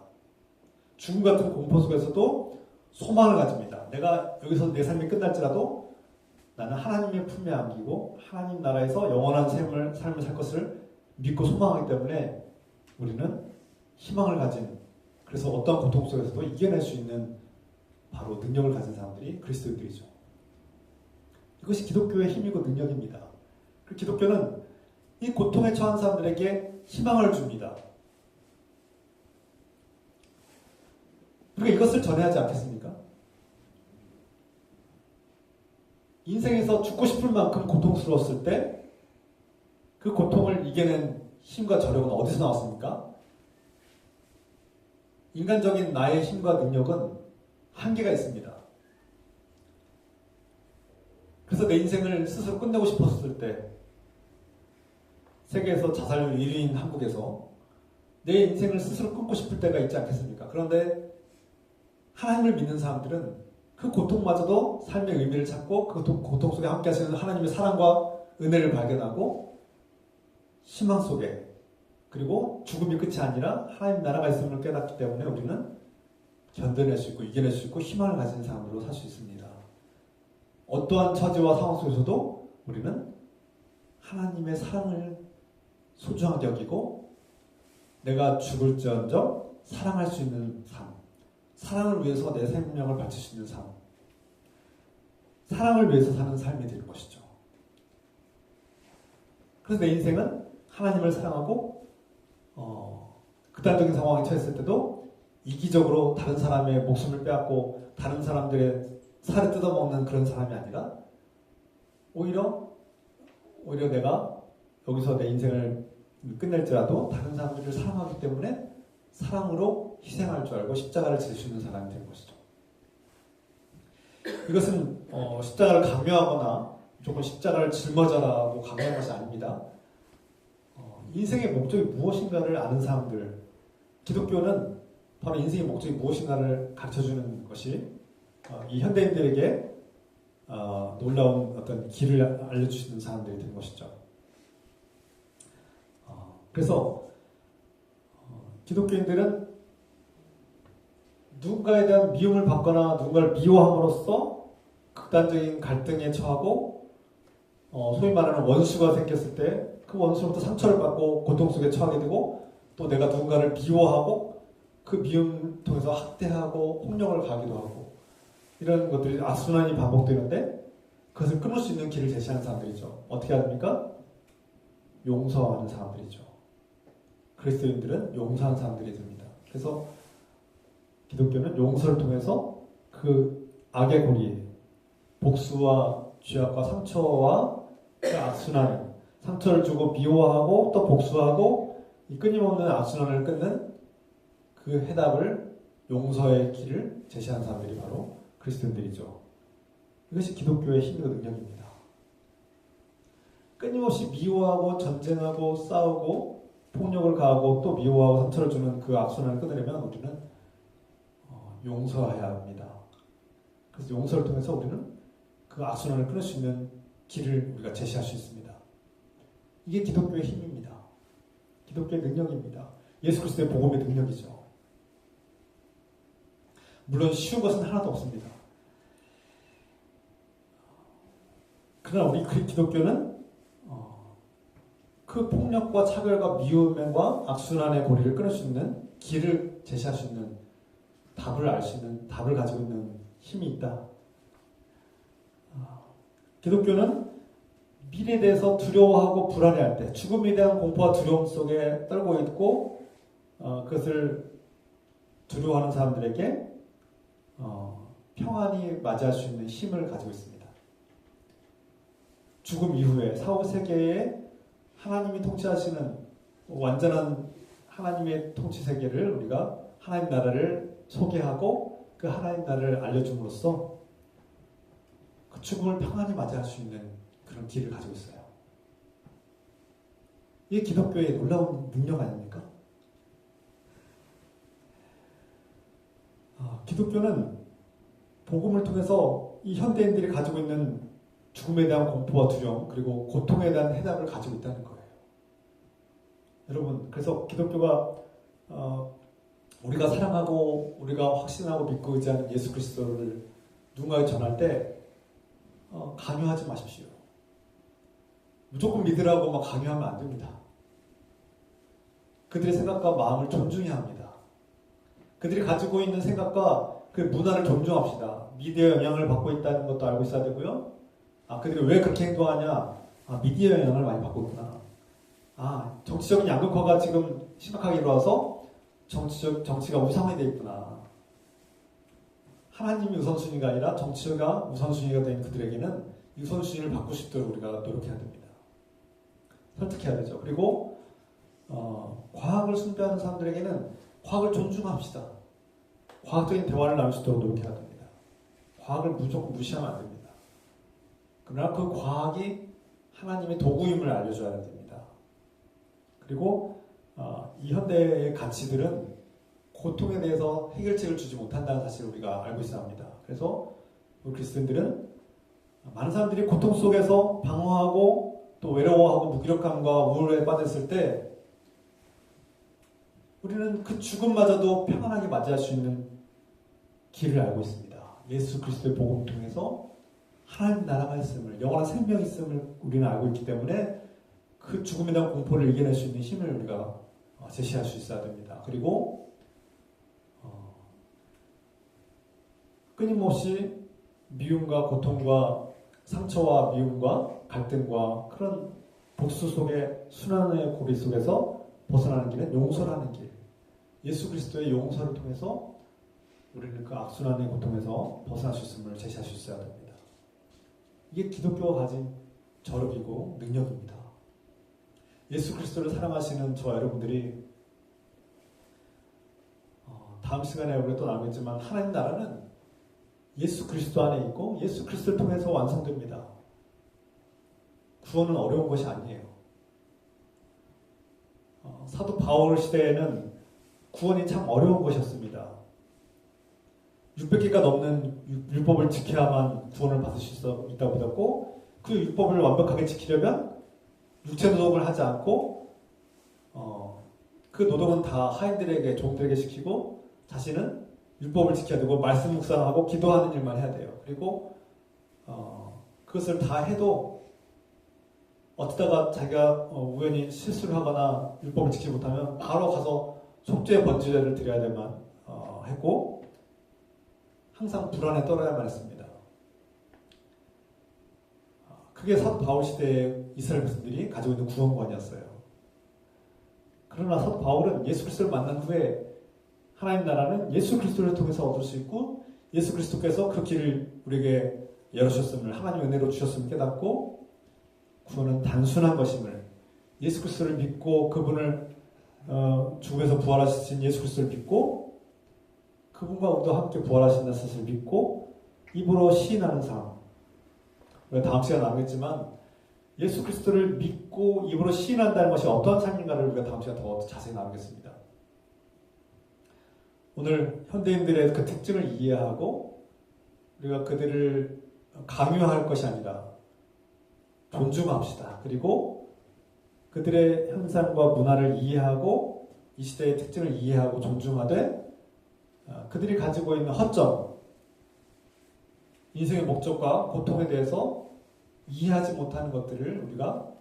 죽음 같은 공포 속에서도 소망을 가집니다. 내가 여기서 내 삶이 끝날지라도 나는 하나님의 품에 안기고 하나님 나라에서 영원한 삶을 살 것을 믿고 소망하기 때문에 우리는 희망을 가진, 그래서 어떤 고통 속에서도 이겨낼 수 있는 바로 능력을 가진 사람들이 그리스도인들이죠. 이것이 기독교의 힘이고 능력입니다. 기독교는 이 고통에 처한 사람들에게 희망을 줍니다. 우리가 이것을 전해야 하지 않겠습니까? 인생에서 죽고 싶을 만큼 고통스러웠을 때 그 고통을 이겨낸 힘과 저력은 어디서 나왔습니까? 인간적인 나의 힘과 능력은 한계가 있습니다. 그래서 내 인생을 스스로 끝내고 싶었을 때 세계에서 자살률 1위인 한국에서 내 인생을 스스로 끊고 싶을 때가 있지 않겠습니까? 그런데 하나님을 믿는 사람들은 그 고통마저도 삶의 의미를 찾고 그 고통 속에 함께 하시는 하나님의 사랑과 은혜를 발견하고 희망 속에 그리고 죽음이 끝이 아니라 하나님 나라가 있음을 깨닫기 때문에 우리는 견뎌낼 수 있고 이겨낼 수 있고 희망을 가진 사람으로 살 수 있습니다. 어떠한 처지와 상황 속에서도 우리는 하나님의 사랑을 소중하게 여기고 내가 죽을지언정 사랑할 수 있는 삶, 사랑을 위해서 내 생명을 바칠 수 있는 삶, 사랑을 위해서 사는 삶이 되는 것이죠. 그래서 내 인생은 하나님을 사랑하고 극단적인 상황에 처했을 때도 이기적으로 다른 사람의 목숨을 빼앗고 다른 사람들의 살을 뜯어먹는 그런 사람이 아니라 오히려 내가 여기서 내 인생을 끝낼지라도 다른 사람들을 사랑하기 때문에 사랑으로 희생할 줄 알고 십자가를 질 수 있는 사람이 되는 것이죠. 이것은 십자가를 강요하거나 조금 십자가를 짊어져라고 강요한 것이 아닙니다. 인생의 목적이 무엇인가를 아는 사람들, 기독교는 바로 인생의 목적이 무엇인가를 가르쳐주는 것이 이 현대인들에게 놀라운 어떤 길을 알려주시는 사람들이 된 것이죠. 그래서 기독교인들은 누군가에 대한 미움을 받거나 누군가를 미워함으로써 극단적인 갈등에 처하고 소위 말하는 원수가 생겼을 때 그 원수로부터 상처를 받고 고통 속에 처하게 되고 또 내가 누군가를 미워하고 그 미움을 통해서 학대하고 폭력을 가하기도 하고 이런 것들이 악순환이 반복되는데 그것을 끊을 수 있는 길을 제시하는 사람들이죠. 어떻게 합니까? 용서하는 사람들이죠. 그리스도인들은 용서하는 사람들이 됩니다. 그래서 기독교는 용서를 통해서 그 악의 고리, 복수와 죄악과 상처와 그 악순환, 상처를 주고 미워하고 또 복수하고 이 끊임없는 악순환을 끊는 그 해답을 용서의 길을 제시하는 사람들이 바로 그리스도인들이죠. 이것이 기독교의 힘이고 능력입니다. 끊임없이 미워하고 전쟁하고 싸우고 폭력을 가하고 또 미워하고 상처를 주는 그 악순환을 끊으려면 우리는 용서해야 합니다. 그래서 용서를 통해서 우리는 그 악순환을 끊을 수 있는 길을 우리가 제시할 수 있습니다. 이게 기독교의 힘입니다. 기독교의 능력입니다. 예수 그리스도의 복음의 능력이죠. 물론 쉬운 것은 하나도 없습니다. 그러나 우리 기독교는 그 폭력과 차별과 미움과 악순환의 고리를 끊을 수 있는 길을 제시할 수 있는 답을 알 수 있는 답을 가지고 있는 힘이 있다. 기독교는 미래에 대해서 두려워하고 불안해할 때 죽음에 대한 공포와 두려움 속에 떨고 있고 그것을 두려워하는 사람들에게 평안히 맞이할 수 있는 힘을 가지고 있습니다. 죽음 이후에 사후 세계에 하나님이 통치하시는 완전한 하나님의 통치 세계를 우리가 하나님 나라를 소개하고 그 하나님 나라를 알려줌으로써 그 죽음을 평안히 맞이할 수 있는 그런 길을 가지고 있어요. 이게 기독교의 놀라운 능력 아닙니까? 기독교는 복음을 통해서 이 현대인들이 가지고 있는 죽음에 대한 공포와 두려움 그리고 고통에 대한 해답을 가지고 있다는 거예요. 여러분, 그래서 기독교가 우리가 사랑하고 우리가 확신하고 믿고 의지하는 예수 그리스도를 누군가에게 전할 때 강요하지 마십시오. 무조건 믿으라고 막 강요하면 안 됩니다. 그들의 생각과 마음을 존중해야 합니다. 그들이 가지고 있는 생각과 그 문화를 존중합시다. 미디어 영향을 받고 있다는 것도 알고 있어야 되고요. 그들이 왜 그렇게 행동하냐? 미디어 영향을 많이 받고 있구나. 정치적인 양극화가 지금 심각하게 일어나서 정치가 우상화되어 있구나. 하나님이 우선순위가 아니라 정치가 우선순위가 된 그들에게는 우선순위를 바꾸고 싶도록 우리가 노력해야 됩니다. 설득해야 되죠. 그리고 과학을 숭배하는 사람들에게는 과학을 존중합시다. 과학적인 대화를 나눌 수 있도록 노력해야 됩니다. 과학을 무조건 무시하면 안 됩니다. 그러나 그 과학이 하나님의 도구임을 알려줘야 됩니다. 그리고 이 현대의 가치들은 고통에 대해서 해결책을 주지 못한다는 사실을 우리가 알고 있어야 합니다. 그래서 우리 그리스도인들은 많은 사람들이 고통 속에서 방황하고 또 외로워하고 무기력함과 우울에 빠졌을 때 우리는 그 죽음마저도 평안하게 맞이할 수 있는 길을 알고 있습니다. 예수 그리스도의 복음을 통해서 하나님 나라가 있음을, 영원한 생명이 있음을 우리는 알고 있기 때문에 그 죽음에 대한 공포를 이겨낼 수 있는 힘을 우리가 제시할 수 있어야 됩니다. 그리고 끊임없이 미움과 고통과 상처와 미움과 갈등과 그런 복수 속에 순환의 고리 속에서 벗어나는 길은 용서라는 길, 예수 그리스도의 용서를 통해서 우리는 그 악순환의 고통에서 벗어날 수 있음을 제시할 수 있어야 됩니다. 이게 기독교가 가진 저력이고 능력입니다. 예수 그리스도를 사랑하시는 저와 여러분들이 다음 시간에 우리가 또 나누겠지만 하나님 나라는 예수 그리스도 안에 있고 예수 그리스도를 통해서 완성됩니다. 구원은 어려운 것이 아니에요. 사도 바울 시대에는 구원이 참 어려운 것이었습니다. 600개가 넘는 율법을 지켜야만 구원을 받을 수 있다고 믿었고, 그 율법을 완벽하게 지키려면 육체 노동을 하지 않고 그 노동은 다 하인들에게, 종들에게 시키고 자신은 율법을 지켜야 되고 말씀 묵상하고 기도하는 일만 해야 돼요. 그리고 그것을 다 해도 어쩌다가 자기가 우연히 실수를 하거나 율법을 지키지 못하면 바로 가서 속죄 번제를 드려야 될만 했고, 항상 불안에 떨어야만 했습니다. 그게 사도 바울 시대의 이스라엘 백성들이 가지고 있는 구원관이었어요. 그러나 사도 바울은 예수 그리스도를 만난 후에 하나님 나라는 예수 그리스도를 통해서 얻을 수 있고, 예수 그리스도께서 그 길을 우리에게 열어주셨음을, 하나님의 은혜로 주셨음을 깨닫고, 구원은 단순한 것임을, 예수 그리스도를 믿고 그분을 죽음에서 부활하신 예수 그리스도를 믿고 그분과 우리도 함께 부활하신다는 사실을 믿고 입으로 시인하는 삶. 우리가 다음 시간에 나누겠지만 예수 그리스도를 믿고 입으로 시인한다는 것이 어떠한 삶인가를 우리가 다음 시간에 더 자세히 나누겠습니다. 오늘 현대인들의 그 특징을 이해하고 우리가 그들을 강요할 것이 아니라 존중합시다. 그리고 그들의 현상과 문화를 이해하고 이 시대의 특징을 이해하고 존중하되 그들이 가지고 있는 허점, 인생의 목적과 고통에 대해서 이해하지 못하는 것들을 우리가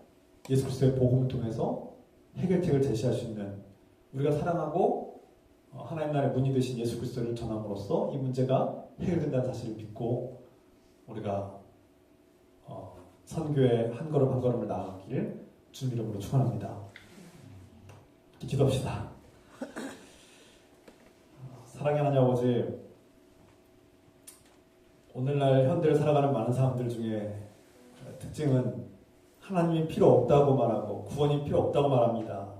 예수 그리스도의 복음을 통해서 해결책을 제시할 수 있는, 우리가 사랑하고 하나님 나라의 문이 되신 예수 그리스도를 전함으로써 이 문제가 해결된다는 사실을 믿고 우리가 선교의 한 걸음 한 걸음을 나아가기를 주님 이름으로 축원합니다. 기도합시다. 사랑의 하나님 아버지, 오늘날 현대를 살아가는 많은 사람들 중에 특징은 하나님이 필요 없다고 말하고 구원이 필요 없다고 말합니다.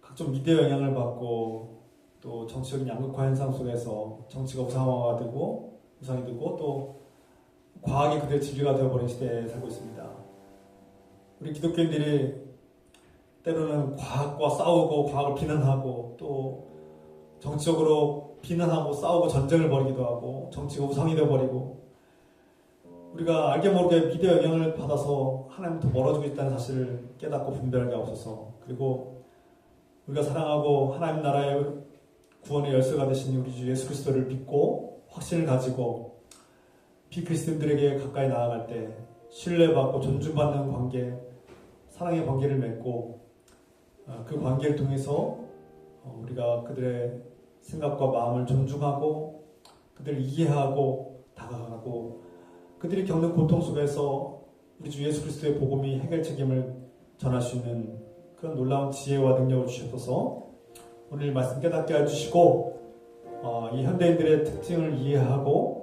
각종 미디어 영향을 받고 또 정치적인 양극화 현상 속에서 정치가 우상화가 되고 우상이 되고 또 과학이 그들의 진리가 되어버린 시대에 살고 있습니다. 우리 기독교인들이 때로는 과학과 싸우고 과학을 비난하고 또 정치적으로 비난하고 싸우고 전쟁을 벌이기도 하고 정치가 우상이 되어버리고 우리가 알게 모르게 미디어 영향을 받아서 하나님부터 멀어지고 있다는 사실을 깨닫고 분별하게 하옵소서. 그리고 우리가 사랑하고 하나님 나라의 구원의 열쇠가 되신 우리 주 예수 그리스도를 믿고 확신을 가지고 비그리스도인들에게 가까이 나아갈 때 신뢰받고 존중받는 관계, 사랑의 관계를 맺고 그 관계를 통해서 우리가 그들의 생각과 마음을 존중하고 그들을 이해하고 다가가고 그들이 겪는 고통 속에서 우리 주 예수 그리스도의 복음이 해결책임을 전할 수 있는 그런 놀라운 지혜와 능력을 주셔서 오늘 말씀 깨닫게 해주시고 이 현대인들의 특징을 이해하고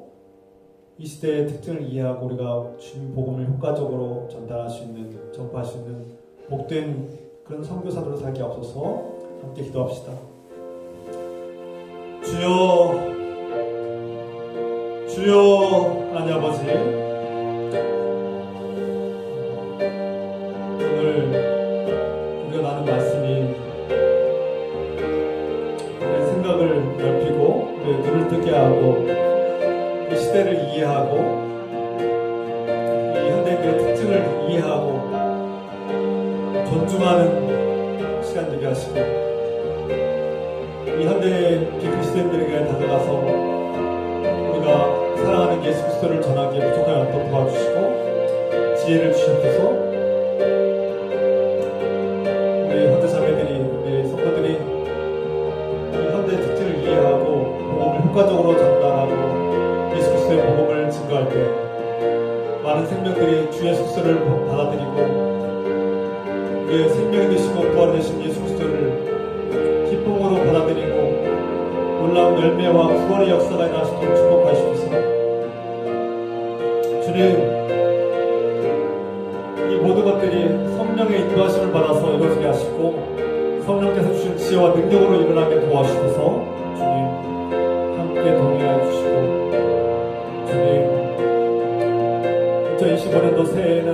이 시대의 특징을 이해하고 우리가 주님 복음을 효과적으로 전달할 수 있는, 전파할 수 있는 복된 그런 선교사들로 살게 하옵소서. 함께 기도합시다. 주여 하나님 아버지, 오늘 우리가 나눈 말씀이 우리의 생각을 넓히고 우리의 눈을 뜨게 하고 이 시대를 이해하고 이 현대인들의 특징을 이해하고 존중하는 시간 되게 하시고 이 현대의 그리스도인들에게 다가가서 우리가 사랑하는 예수 그리스도를 전하기에 부족한 것도 도와주시고 지혜를 주셔서 우리 현대 자매들이, 우리 성도들이 이 현대의 특징을 이해하고 복음을 효과적으로 전달하고 예수 그리스도의 복음을 증거할 때 많은 생명들이 주 예수 그리스도를 받아들이고 우리의 생명이 되시고 부활 되신 예수 그리스도를 기쁨으로 받아들이고 놀라운 열매와 구원의 역사가 일어나시도록 축복하시옵소서. 주님, 이 모든 것들이 성령의 인도하심을 받아서 이루어지게 하시고 성령께서 주신 지혜와 능력으로 일어나게 도와주셔서 주님 함께 동행해 주시고 주님 2025년도 새해에는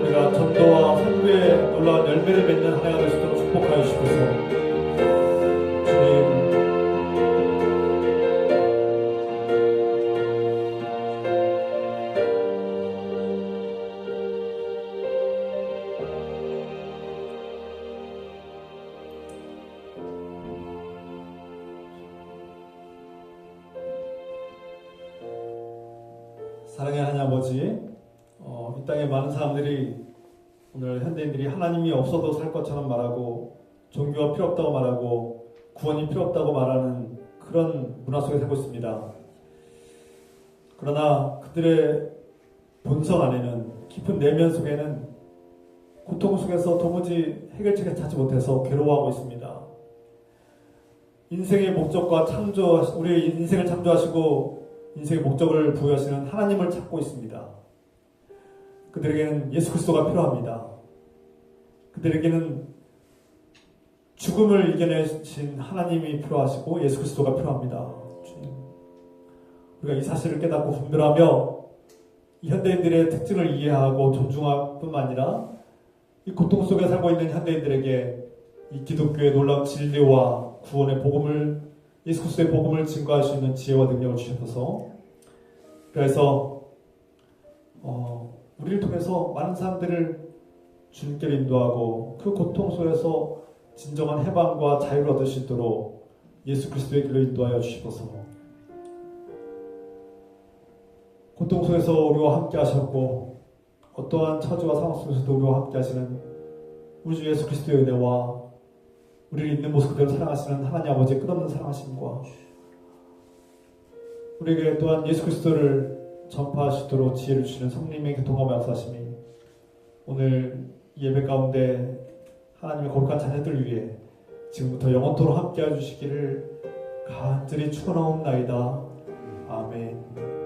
우리가 전도와 선교의 놀라운 열매를 맺는 한 해가 될 수 있도록 축복하여 주셔서 주님 사랑의 하나님 아버지, 이 땅에 많은 사람들이 오늘 현대인들이 하나님이 없어도 살 것처럼 말하고 종교가 필요 없다고 말하고 구원이 필요 없다고 말하는 그런 문화 속에 살고 있습니다. 그러나 그들의 본성 안에는 깊은 내면 속에는 고통 속에서 도무지 해결책을 찾지 못해서 괴로워하고 있습니다. 인생의 목적과 우리의 인생을 창조하시고 인생의 목적을 부여하시는 하나님을 찾고 있습니다. 그들에게는 예수 그리스도가 필요합니다. 그들에게는 죽음을 이겨내신 하나님이 필요하시고 예수 그리스도가 필요합니다. 주님, 우리가 이 사실을 깨닫고 분별하며 이 현대인들의 특징을 이해하고 존중할 뿐만 아니라 이 고통 속에 살고 있는 현대인들에게 이 기독교의 놀라운 진리와 구원의 복음을, 예수 그리스도의 복음을 증거할 수 있는 지혜와 능력을 주셔서 그래서 우리를 통해서 많은 사람들을 주님께로 인도하고 그 고통 속에서 진정한 해방과 자유를 얻을 수 있도록 예수 그리스도의 길로 인도하여 주시옵소서. 고통 속에서 우리와 함께 하셨고 어떠한 처지와 상황 속에서도 우리와 함께 하시는 우리 주 예수 그리스도의 은혜와 우리를 있는 모습 그대로 사랑하시는 하나님 아버지의 끝없는 사랑하심과 우리에게 또한 예수 그리스도를 전파하시도록 지혜를 주시는 성령님의 교통하며 역사하심이 오늘 예배 가운데 하나님의 거룩한 자녀들 위해 지금부터 영원토록 함께해 주시기를 간절히 축원하옵나이다. 아멘.